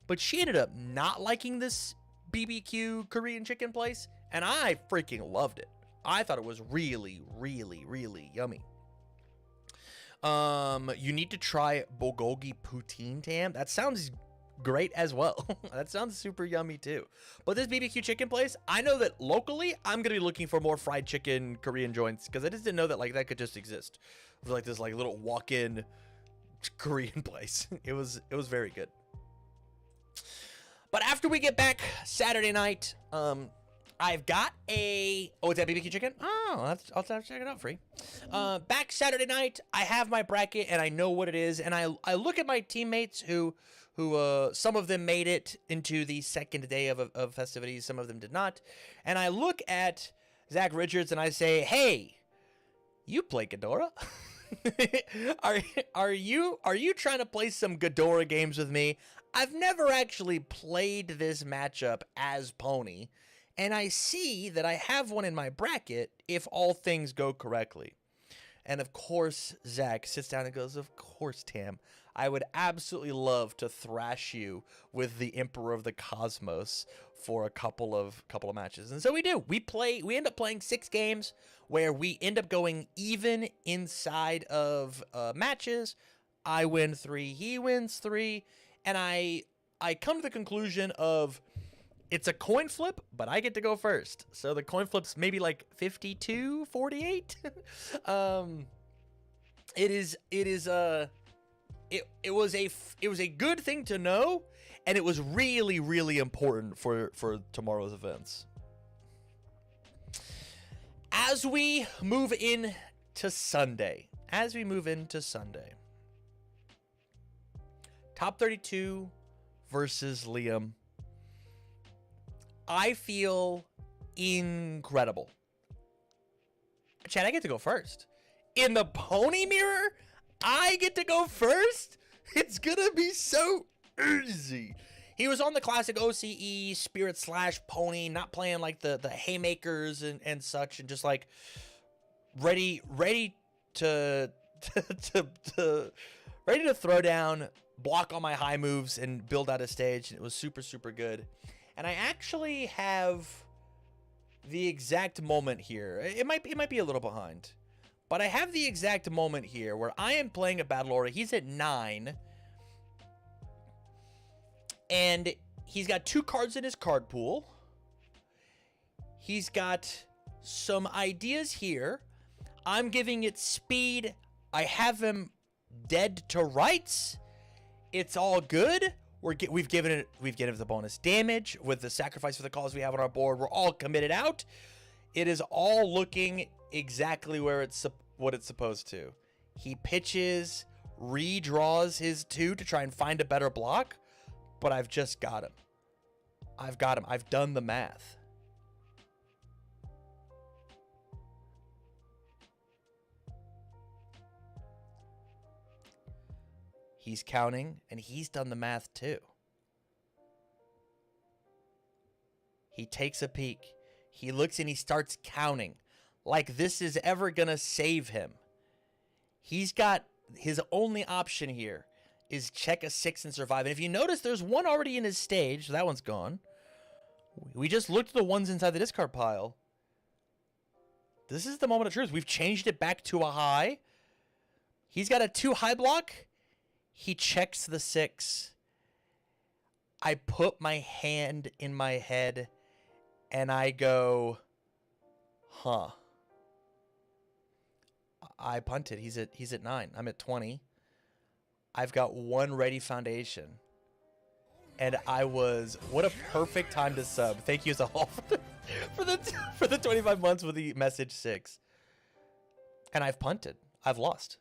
But she ended up not liking this BBQ Korean chicken place, and I freaking loved it. I thought it was really, really, really yummy. You need to try bulgogi poutine, Tam. That sounds great as well. That sounds super yummy too. But this BBQ chicken place, I know that locally I'm gonna be looking for more fried chicken Korean joints, because I just didn't know that like that could just exist. It was like this like little walk-in Korean place. It was very good. But after we get back Saturday night, I've got a... Oh, it's that BBQ chicken? Oh, I'll have to check it out free. Back Saturday night, I have my bracket, and I know what it is. And I look at my teammates who some of them made it into the second day of festivities. Some of them did not. And I look at Zach Richards, and I say, hey, you play Ghidorah? Are you trying to play some Ghidorah games with me? I've never actually played this matchup as Pony, and I see that I have one in my bracket if all things go correctly. And of course, Zach sits down and goes, of course, Tam, I would absolutely love to thrash you with the Emperor of the Cosmos for a couple of matches. And so we do. We end up playing 6 games where we end up going even inside of matches. I win 3, he wins 3, and I come to the conclusion of it's a coin flip, but I get to go first. So the coin flip's maybe like 52-48. It was a good thing to know, and it was really, really important for tomorrow's events. As we move into Sunday, Top 32 versus Liam. I feel incredible. Chad, I get to go first. In the Pony Mirror, I get to go first? It's gonna be so easy. He was on the classic OCE, Spirit / Pony, not playing like the haymakers and such, and just like ready to ready to throw down, block all my high moves, and build out a stage. And it was super, super good. And I actually have the exact moment here. It might be a little behind, but I have the exact moment here where I am playing a Battle Aura. He's at 9, and he's got 2 cards in his card pool. He's got some ideas here. I'm giving it speed. I have him dead to rights. It's all good. We've given it the bonus damage with the sacrifice for the cause we have on our board. We're all committed out. It is all looking exactly what it's supposed to. He pitches, redraws his 2 to try and find a better block, but I've just got him. I've done the math. He's counting, and he's done the math too. He takes a peek. He looks and he starts counting like this is ever going to save him. He's got his only option here is check a 6 and survive. And if you notice, there's one already in his stage. So that one's gone. We just looked at the ones inside the discard pile. This is the moment of truth. We've changed it back to a high. He's got a 2 high block. He checks the 6. I put my hand in my head and I go, huh. I punted. He's at 9. I'm at 20. I've got 1 ready foundation. And what a perfect time to sub. Thank you, Zahal, for the 25 months with the message 6. And I've punted. I've lost.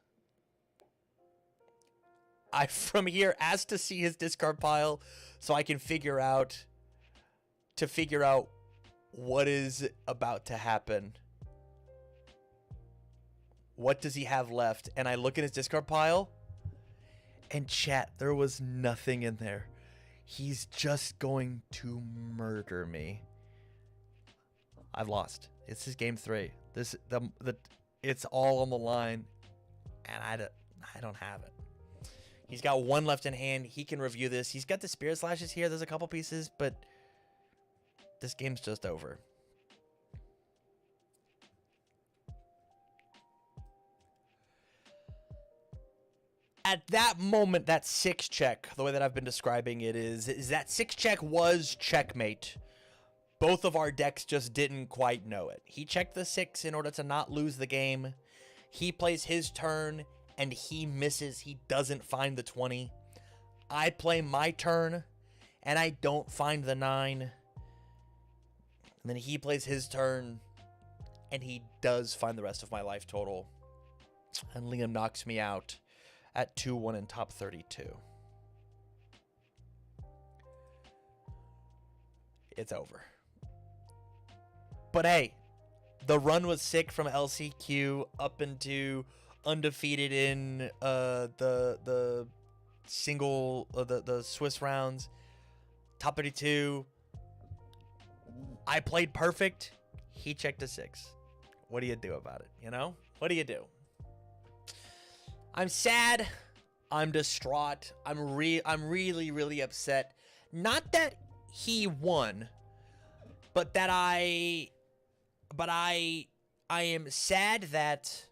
I, from here, asked to see his discard pile so I can figure out what is about to happen. What does he have left? And I look at his discard pile, and chat, there was nothing in there. He's just going to murder me. I've lost. This is game 3. It's all on the line, and I don't have it. He's got 1 left in hand. He can review this. He's got the Spirit Slashes here. There's a couple pieces, but this game's just over. At that moment, that 6 check, the way that I've been describing it is that 6 check was checkmate. Both of our decks just didn't quite know it. He checked the 6 in order to not lose the game. He plays his turn, and he misses. He doesn't find the 20. I play my turn, and I don't find the 9. And then he plays his turn, and he does find the rest of my life total. And Liam knocks me out at 2-1 in top 32. It's over. But hey, the run was sick from LCQ up into undefeated in the single the Swiss rounds, top 32. I played perfect. He checked a 6. What do you do about it? You know? What do you do? I'm sad. I'm distraught. I'm really, really upset. Not that he won, but that I am sad that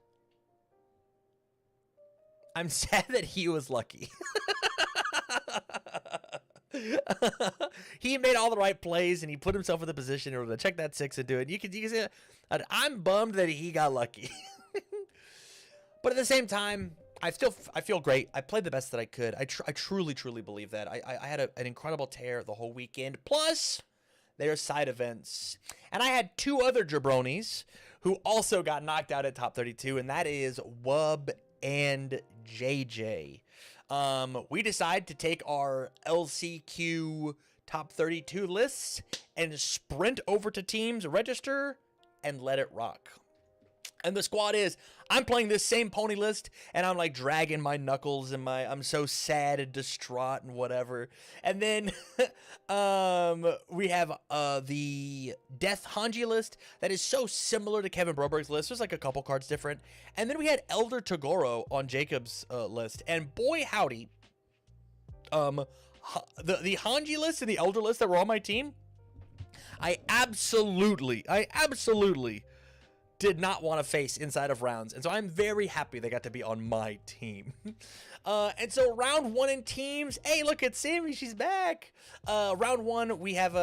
he was lucky. He made all the right plays and he put himself in the position in order to check that 6 and do it. You can see I'm bummed that he got lucky. But at the same time, I feel great. I played the best that I could. I truly believe that. I had an incredible tear the whole weekend. Plus, there are side events. And I had 2 other jabronis who also got knocked out at top 32, and that is Wub and JJ. We decided to take our LCQ top 32 lists and sprint over to teams, register, and let it rock. And the squad is, I'm playing this same pony list, and I'm like dragging my knuckles and I'm so sad and distraught and whatever. And then we have the Death Hanji list that is so similar to Kevin Broberg's list. There's like a couple cards different. And then we had Elder Togoro on Jacob's list. And boy howdy, the Hanji list and the Elder list that were on my team, I absolutely did not want to face inside of rounds. And so I'm very happy they got to be on my team. And so round 1 in teams. Hey, look at Sammy. She's back. Round 1, we have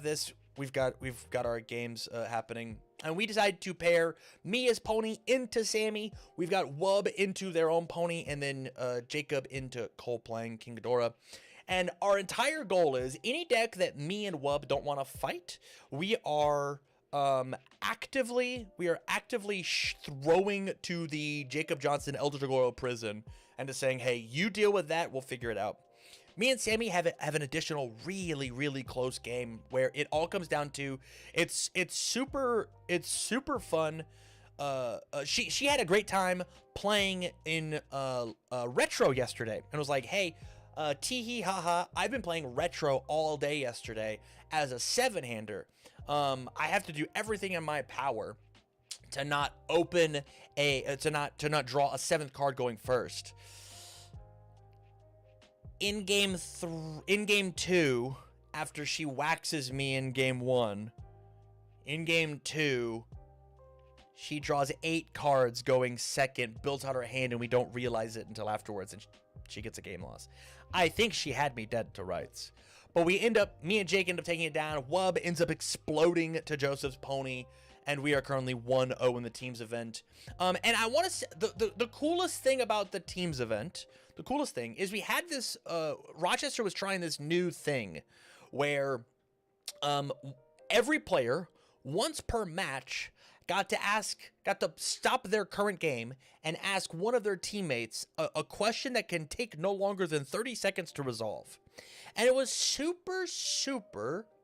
this. We've got our games happening. And we decided to pair me as pony into Sammy. We've got Wub into their own pony. And then Jacob into Cole playing King Ghidorah. And our entire goal is any deck that me and Wub don't want to fight, we are actively throwing to the Jacob Johnson Elder Togoro prison and just saying, hey, you deal with that, we'll figure it out. Me and Sammy have an additional really close game where it all comes down to it's super fun. She had a great time playing in retro yesterday and was like, hey, tee hee haha, I've been playing retro all day yesterday as a 7-hander. I have to do everything in my power to not open to not draw a 7th card going first. In game 2, after she waxes me in game 1, in game 2, she draws 8 cards going second, builds out her hand, and we don't realize it until afterwards, and she gets a game loss. I think she had me dead to rights. But me and Jake end up taking it down. Wub ends up exploding to Joseph's pony, and we are currently 1-0 in the teams event. And I want to say, the coolest thing about the teams event, the coolest thing is we had this, Rochester was trying this new thing where every player, once per match, got to stop their current game and ask one of their teammates a question that can take no longer than 30 seconds to resolve. And it was super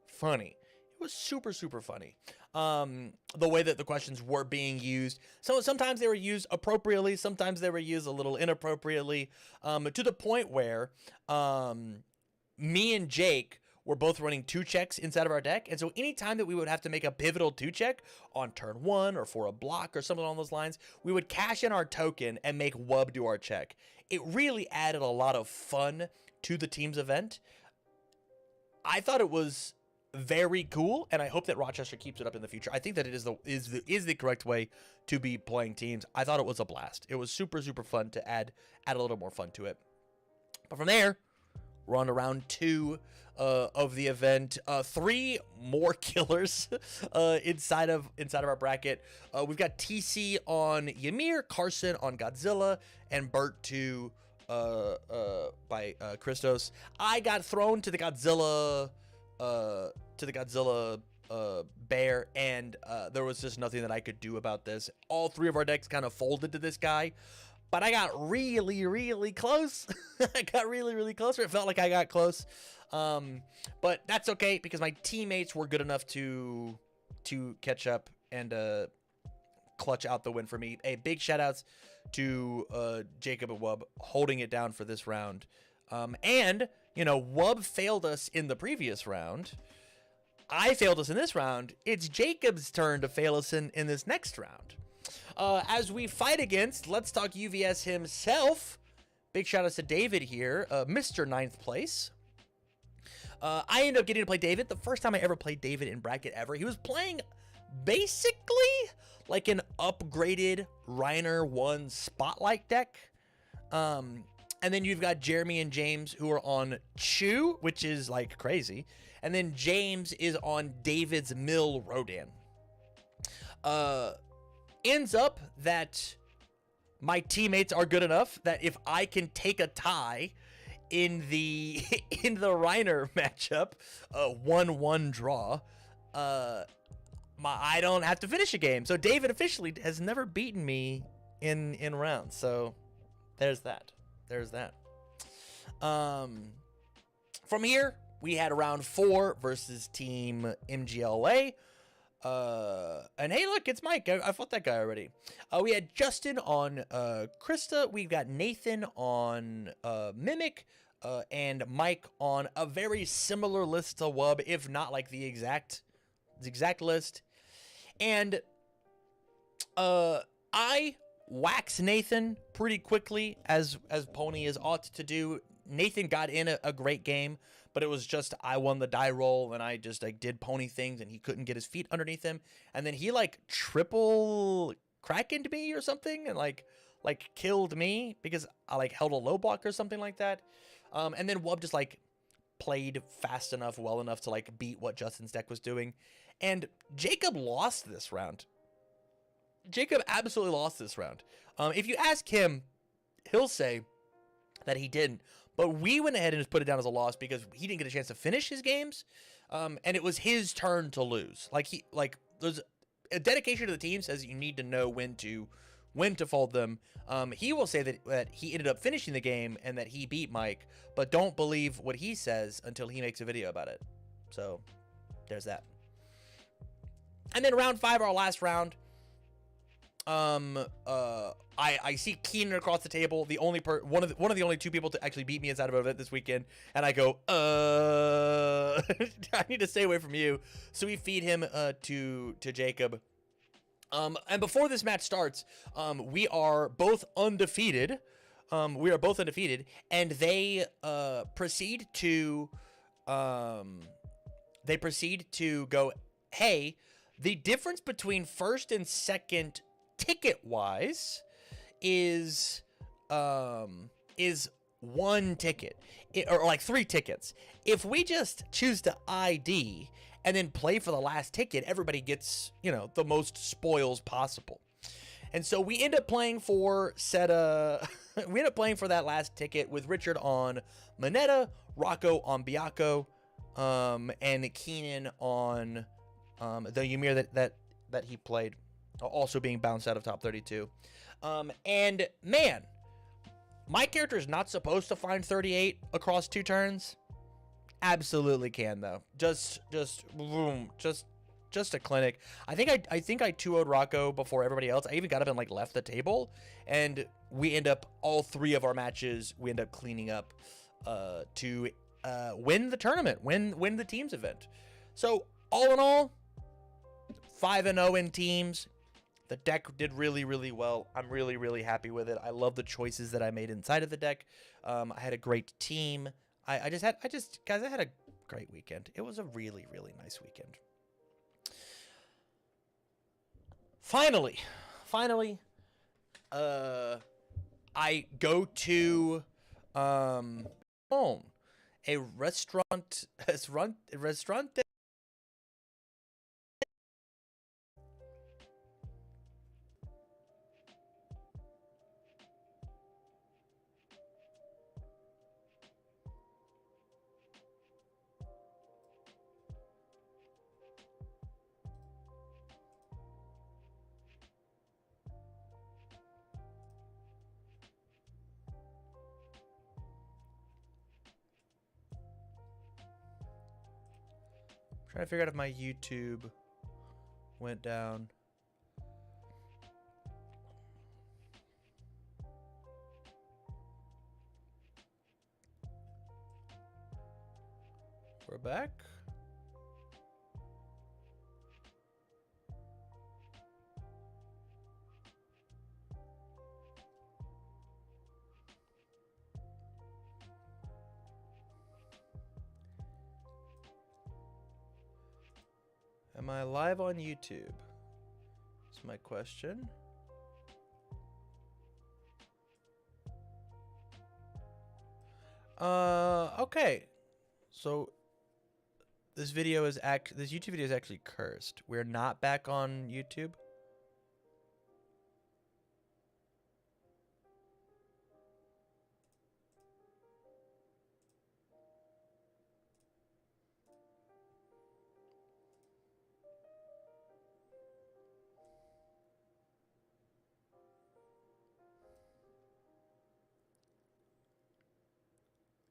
funny. It was super funny. The way that the questions were being used. So sometimes they were used appropriately. Sometimes they were used a little inappropriately. To the point where me and Jake were both running 2 checks inside of our deck. And so anytime that we would have to make a pivotal 2 check on turn 1 or for a block or something along those lines, we would cash in our token and make Wub do our check. It really added a lot of fun to the team's event. I thought it was very cool, and I hope that Rochester keeps it up in the future. I think that it is the correct way to be playing teams. I thought it was a blast. It was super, super fun to add a little more fun to it. But from there, we're on to round 2 of the event. 3 more killers inside of our bracket. We've got TC on Ymir, Carson on Godzilla, and Bert by Christos. I got thrown to the Godzilla bear, and there was just nothing that I could do about this. All 3 of our decks kind of folded to this guy. But I got really, really close. I got really, really close. Or it felt like I got close. But that's okay because my teammates were good enough to catch up and clutch out the win for me. A big shout outs to Jacob and Wub holding it down for this round. And, you know, Wub failed us in the previous round. I failed us in this round. It's Jacob's turn to fail us in this next round. As we fight against Let's Talk UVS himself, big shout outs to David here, Mr. 9th place. I ended up getting to play David the first time I ever played David in bracket ever. He was playing basically like an upgraded Reiner 1 Spotlight deck. And then you've got Jeremy and James who are on Chew, which is like crazy. And then James is on David's Mill Rodan. Ends up that my teammates are good enough that if I can take a tie in the Reiner matchup, 1-1 draw, I don't have to finish a game. So David officially has never beaten me in rounds. So there's that. From here, we had round 4 versus Team MGLA. And hey, look, it's Mike. I fought that guy already. We had Justin on Krista. We've got Nathan on Mimic, and Mike on a very similar list to Wub, if not like the exact list. And I wax Nathan pretty quickly, as Pony is ought to do. Nathan got in a great game, but it was just I won the die roll and I just like did Pony things and he couldn't get his feet underneath him, and then he like triple krakened me or something and like killed me because I like held a low block or something like that. And then Wub just like played fast enough, well enough to like beat what Justin's deck was doing, and Jacob lost this round. Jacob absolutely lost this round. If you ask him, he'll say that he didn't. But we went ahead and just put it down as a loss because he didn't get a chance to finish his games, and it was his turn to lose. There's a dedication to the team says you need to know when to fold them. He will say that he ended up finishing the game and that he beat Mike, but don't believe what he says until he makes a video about it. So there's that. And then round 5, our last round. I see Keenan across the table, one of the only 2 people to actually beat me inside of an event this weekend, and I go, I need to stay away from you. So we feed him to Jacob. And before this match starts, we are both undefeated. And they proceed to go, hey, the difference between first and second ticket-wise is 1 ticket, or like 3 tickets. If we just choose to ID and then play for the last ticket, everybody gets, the most spoils possible. And so we end up playing for that last ticket with Richard on Moneta, Rocco on Biaco, and Keenan on the Ymir that he played, also being bounced out of top 32. And man, my character is not supposed to find 38 across 2 turns. Absolutely can though. Just boom, just a clinic. I think I 2-0'd Rocco before everybody else. I even got up and like left the table, and we end up all 3 of our matches. We end up cleaning up to win the tournament, win the teams event. So all in all, 5-0 in teams. The deck did really, really well. I'm really, really happy with it. I love the choices that I made inside of the deck. I had a great team. Guys, I had a great weekend. It was a really, really nice weekend. Finally, I go to home, a restaurant. Trying to figure out if my YouTube went down. We're back. Am I live on YouTube? That's my question. Okay. So this YouTube video is actually cursed. We're not back on YouTube.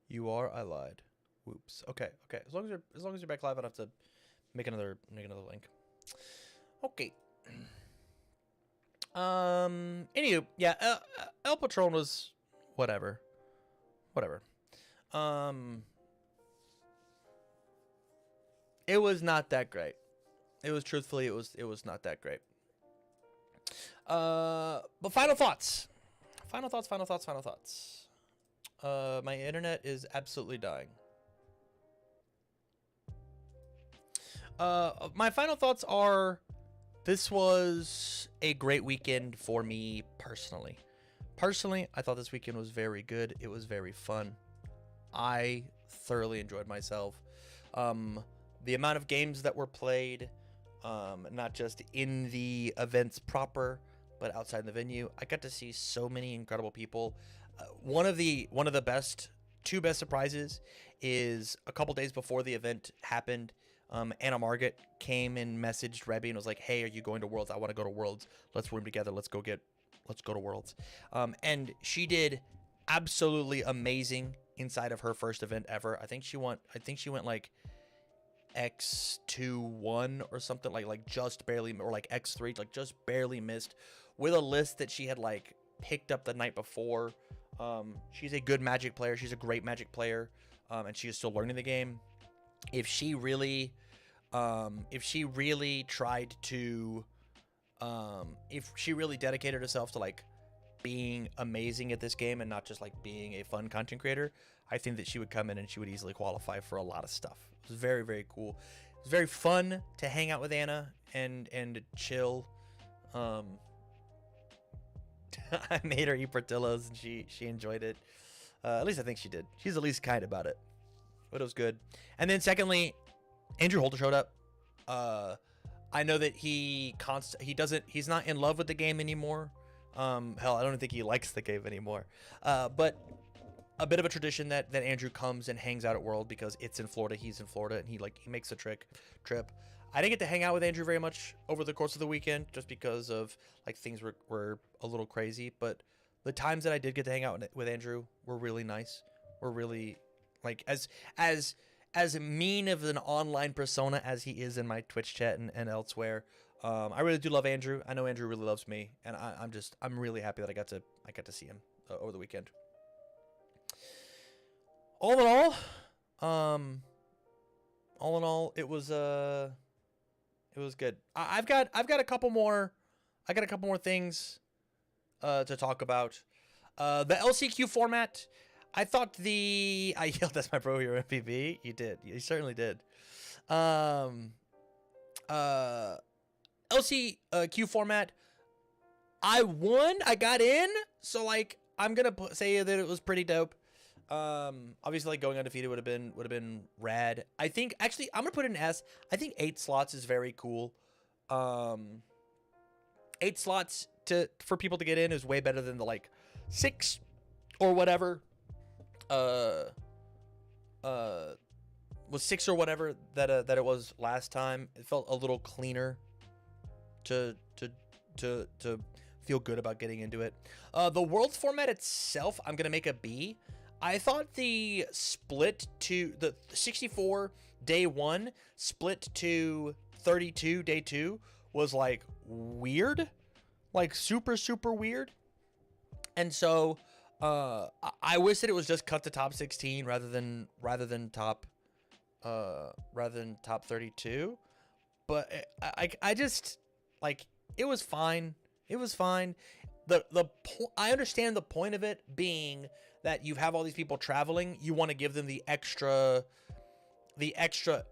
You are. I lied. Whoops. Okay. As long as you're back live, I don't have to make another link. Okay. Anywho, yeah. El Patron was whatever. It was not that great. It was not that great. But final thoughts. My internet is absolutely dying. My final thoughts are, this was a great weekend for me personally. I thought this weekend was very good. It was very fun. I thoroughly enjoyed myself. The amount of games that were played, not just in the events proper, but outside the venue. I got to see so many incredible people. One of the two best surprises is a couple days before the event happened, Anna Margaret came and messaged Rebby and was like, "Hey, are you going to Worlds? I want to go to Worlds. Let's room together. Let's go to Worlds." And she did absolutely amazing inside of her first event ever. I think she went like X2-1 or something, like just barely, or like X3, like just barely missed, with a list that she had like picked up the night before. She's a good Magic player. She's a great Magic player, and she is still learning the game. If she really tried to, if she really dedicated herself to like being amazing at this game and not just like being a fun content creator, I think that she would come in and she would easily qualify for a lot of stuff. It was very, very cool. It was very fun to hang out with Anna and chill. I made her eat Portillo's and she enjoyed it. At least I think she did. She's at least kind about it. But it was good. And then secondly, Andrew Holder showed up. I know that he's not in love with the game anymore. Hell, I don't think he likes the game anymore. But a bit of a tradition that Andrew comes and hangs out at World because it's in Florida. He's in Florida and he makes a trip. I didn't get to hang out with Andrew very much over the course of the weekend just because of like things were a little crazy. But the times that I did get to hang out with Andrew were really nice. Were really like as mean of an online persona as he is in my Twitch chat and elsewhere. I really do love Andrew. I know Andrew really loves me, and I'm really happy that I got to see him over the weekend. All in All in all, it was good. I've got a couple more. I got a couple more things to talk about. The LCQ format. I thought I yelled that's my Pro Hero MVP. You did. You certainly did. LCQ format. I won. I got in. So like, I'm gonna say that it was pretty dope. Obviously, like going undefeated would have been rad. I think actually I'm gonna put an S. I think 8 slots is very cool. 8 slots for people to get in is way better than the like 6 or whatever. Was 6 or whatever that it was last time. It felt a little cleaner to feel good about getting into it. The Worlds format itself, I'm gonna make a B. I thought the split to the 64 day 1 split to 32 day 2 was like weird, like super weird. And so I wish that it was just cut to top 16 rather than top 32. But I just like, it was fine. It was fine. I understand the point of it being that you have all these people traveling. You want to give them the extra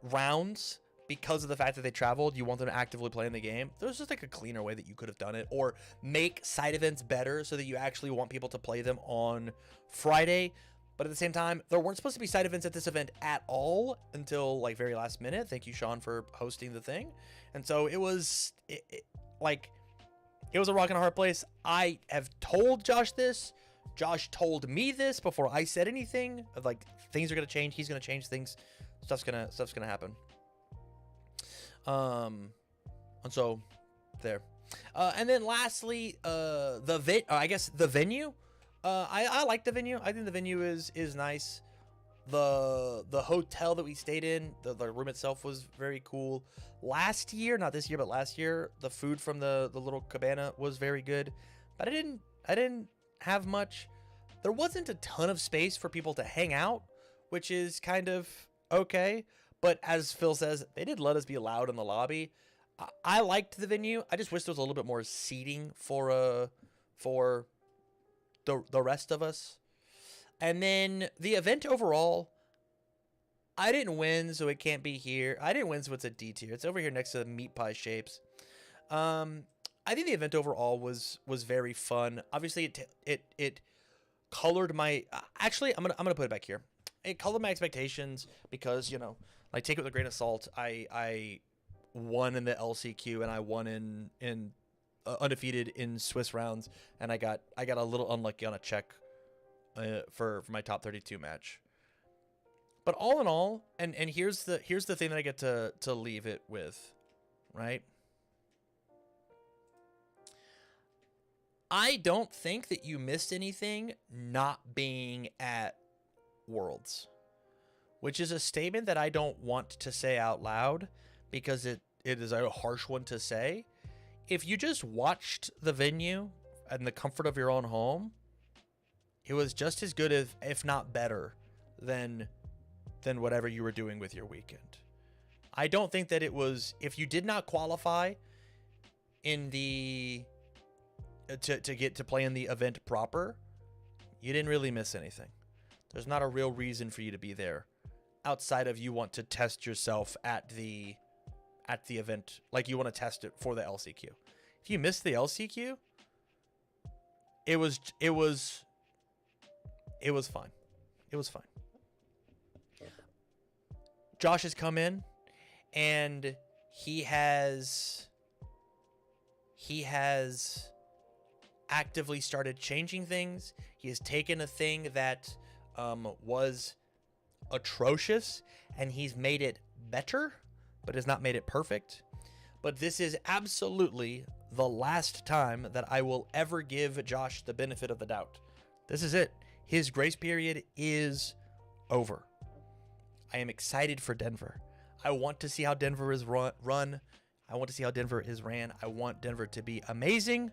rounds because of the fact that they traveled. You want them to actively play in the game. There's just like a cleaner way that you could have done it, or make side events better so that you actually want people to play them on Friday. But at the same time, there weren't supposed to be side events at this event at all until like very last minute. Thank you, Sean, for hosting the thing. And so it was like, it was a rock and a hard place. I have told Josh this. Josh told me this before I said anything. Of like, things are gonna change. He's gonna change things. Stuff's gonna happen. And so there. And then lastly, the venue. I like the venue. I think the venue is nice. The hotel that we stayed in, the room itself was very cool. Last year, not this year, but last year, the food from the little cabana was very good. But I didn't have much. There wasn't a ton of space for people to hang out, which is kind of okay. But as Phil says, they did let us be allowed in the lobby. I liked the venue. I just wish there was a little bit more seating for the rest of us. And then the event overall, I didn't win, so it can't be here. I didn't win, so it's a D tier. It's over here next to the meat pie shapes. I think the event overall was very fun. Obviously, it colored my. Actually, I'm gonna put it back here. It colored my expectations because, you know, like, take it with a grain of salt. I won in the LCQ and I won in undefeated in Swiss rounds, and I got a little unlucky on a check for my top 32 match. But all in all, and here's the thing that I get to leave it with, right? I don't think that you missed anything not being at Worlds, which is a statement that I don't want to say out loud because it is a harsh one to say. If you just watched the venue in the comfort of your own home, it was just as good, if not better, than whatever you were doing with your weekend. I don't think that it was, if you did not qualify in the to get to play in the event proper, you didn't really miss anything. There's not a real reason for you to be there outside of you want to test yourself at the event, like you want to test it for the LCQ. If you missed the LCQ, it was fine. It was fine. Josh has come in and he has actively started changing things. He has taken a thing that was atrocious and he's made it better, but has not made it perfect. But this is absolutely the last time that I will ever give Josh the benefit of the doubt. This is it. His grace period is over. I am excited for Denver. I want to see how Denver is run. I want to see how Denver is ran. I want Denver to be amazing.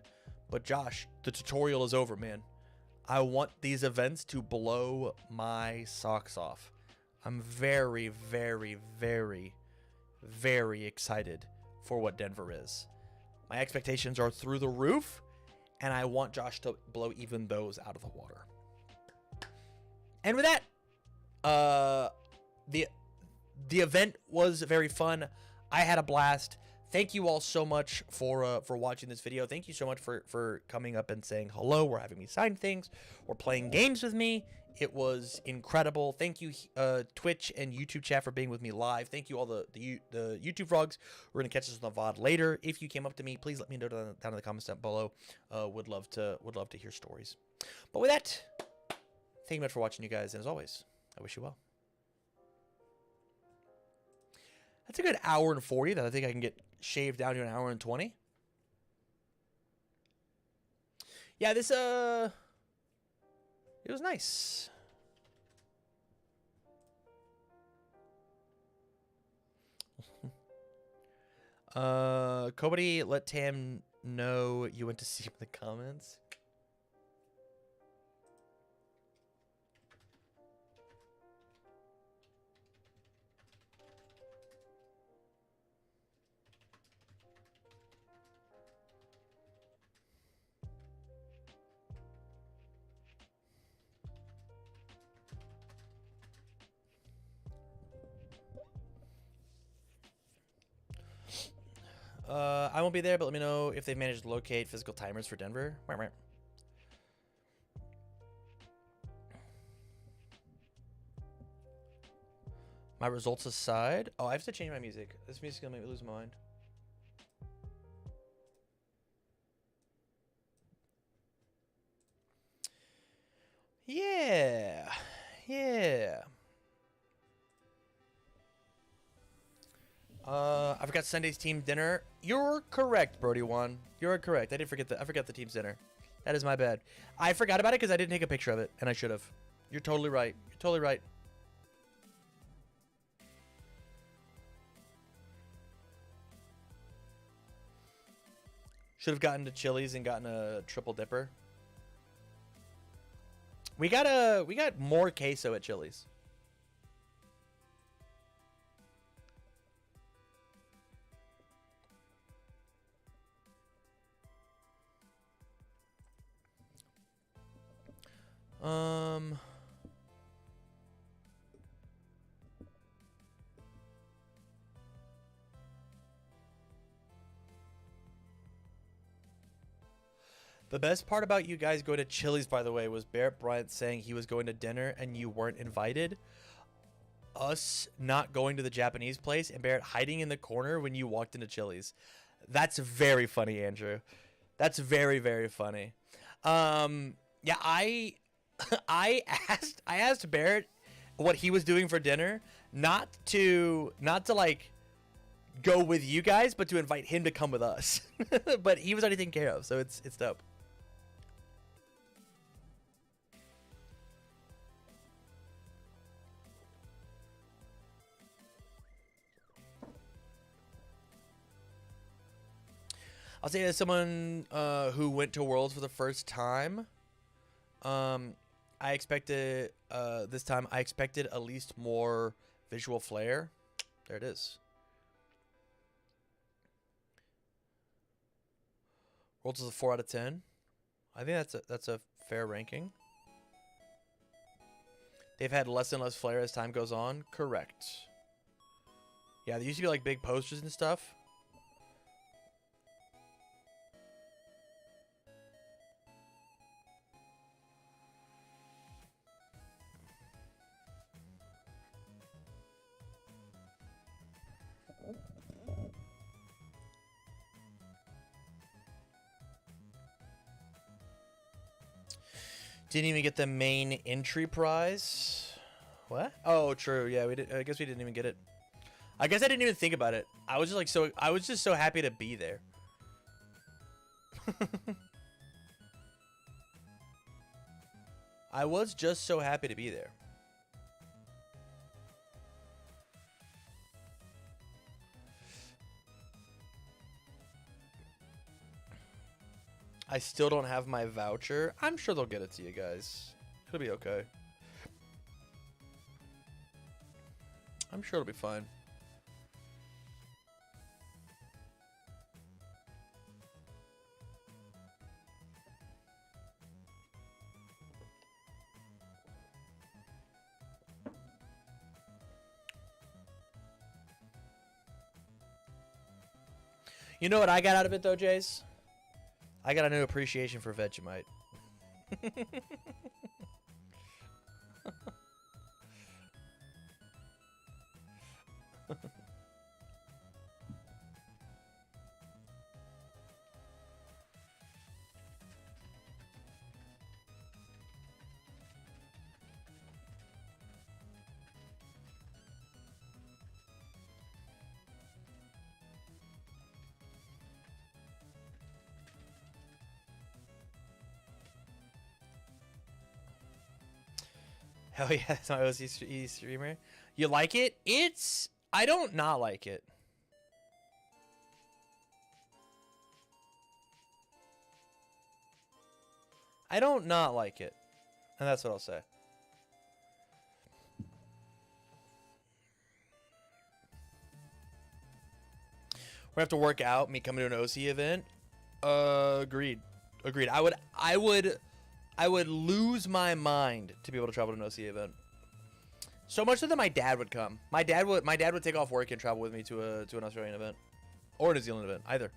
But Josh, the tutorial is over, man. I want these events to blow my socks off. I'm very, very, very, very excited for what Denver is. My expectations are through the roof, and I want Josh to blow even those out of the water. And with that, the event was very fun. I had a blast. Thank you all so much for watching this video. Thank you so much for coming up and saying hello, or having me sign things, or playing games with me. It was incredible. Thank you, Twitch and YouTube chat, for being with me live. Thank you all the YouTube vlogs. We're gonna catch this on the VOD later. If you came up to me, please let me know down in the comments down below. Would love to hear stories. But with that, thank you much for watching, you guys, and as always, I wish you well. That's a good hour and 40 that I think I can get shaved down to an hour and 20. Yeah, this it was nice. Kobadi, let Tam know you went to see him in the comments. I won't be there, but let me know if they've managed to locate physical timers for Denver. My results aside. Oh, I have to change my music. This music's gonna make me lose my mind. Yeah. Yeah. I forgot Sunday's team dinner. You're correct, Brody1. You're correct. I forgot the team's dinner. That is my bad. I forgot about it because I didn't take a picture of it, and I should have. You're totally right. You're totally right. Should have gotten to Chili's and gotten a triple dipper. We got more queso at Chili's. The best part about you guys going to Chili's, by the way, was Barrett Bryant saying he was going to dinner and you weren't invited. Us not going to the Japanese place and Barrett hiding in the corner when you walked into Chili's. That's very funny, Andrew. That's very, very funny. Yeah, I asked Barrett what he was doing for dinner, not to like go with you guys, but to invite him to come with us. But he was already taken care of, so it's dope. I'll say as someone who went to Worlds for the first time, I expected this time I expected at least more visual flair. There it is. Worlds is a 4 out of 10. I think that's a fair ranking. They've had less and less flair as time goes on. Correct. Yeah, there used to be like big posters and stuff. Didn't even get the main entry prize. What? Oh, true. Yeah, we did. I guess we didn't even get it. I guess I didn't even think about it. I was just so happy to be there. I was just so happy to be there. I still don't have my voucher. I'm sure they'll get it to you guys. It'll be okay. I'm sure it'll be fine. You know what I got out of it though, Jace? I got a new appreciation for Vegemite. Hell yeah, that's my OC streamer. You like it? I don't not like it. I don't not like it. And that's what I'll say. We have to work out me coming to an OC event. Agreed. Agreed. I would lose my mind to be able to travel to an OC event. So much so that my dad would come. My dad would take off work and travel with me to an Australian event or a New Zealand event, either.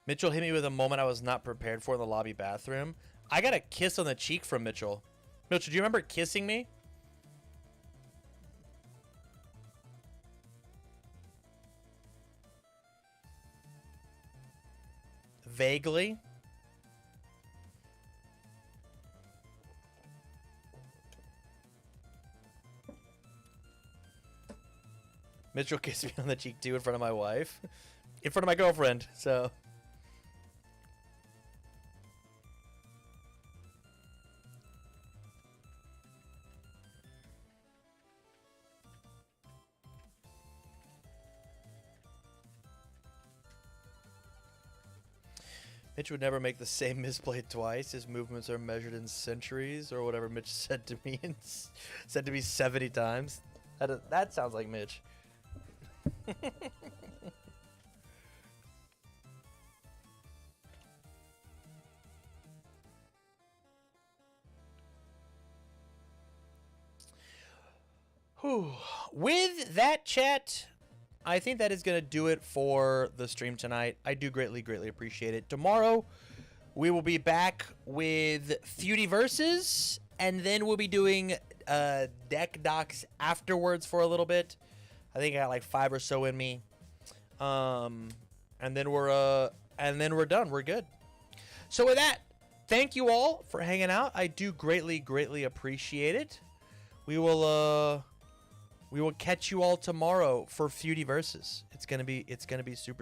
Mitchell hit me with a moment I was not prepared for in the lobby bathroom. I got a kiss on the cheek from Mitchell. Mitchell, do you remember kissing me? Vaguely. Mitchell kissed me on the cheek too in front of my wife. In front of my girlfriend, so... Mitch would never make the same misplay twice. His movements are measured in centuries, or whatever Mitch said to me, said to me 70 times. That sounds like Mitch. Whew. With that, chat, I think that is going to do it for the stream tonight. I do greatly, greatly appreciate it. Tomorrow, we will be back with Feudy Versus, and then we'll be doing deck docs afterwards for a little bit. I think I got like 5 or so in me. And then we're done. We're good. So with that, thank you all for hanging out. I do greatly, greatly appreciate it. We will catch you all tomorrow for Feudy Versus. It's gonna be super.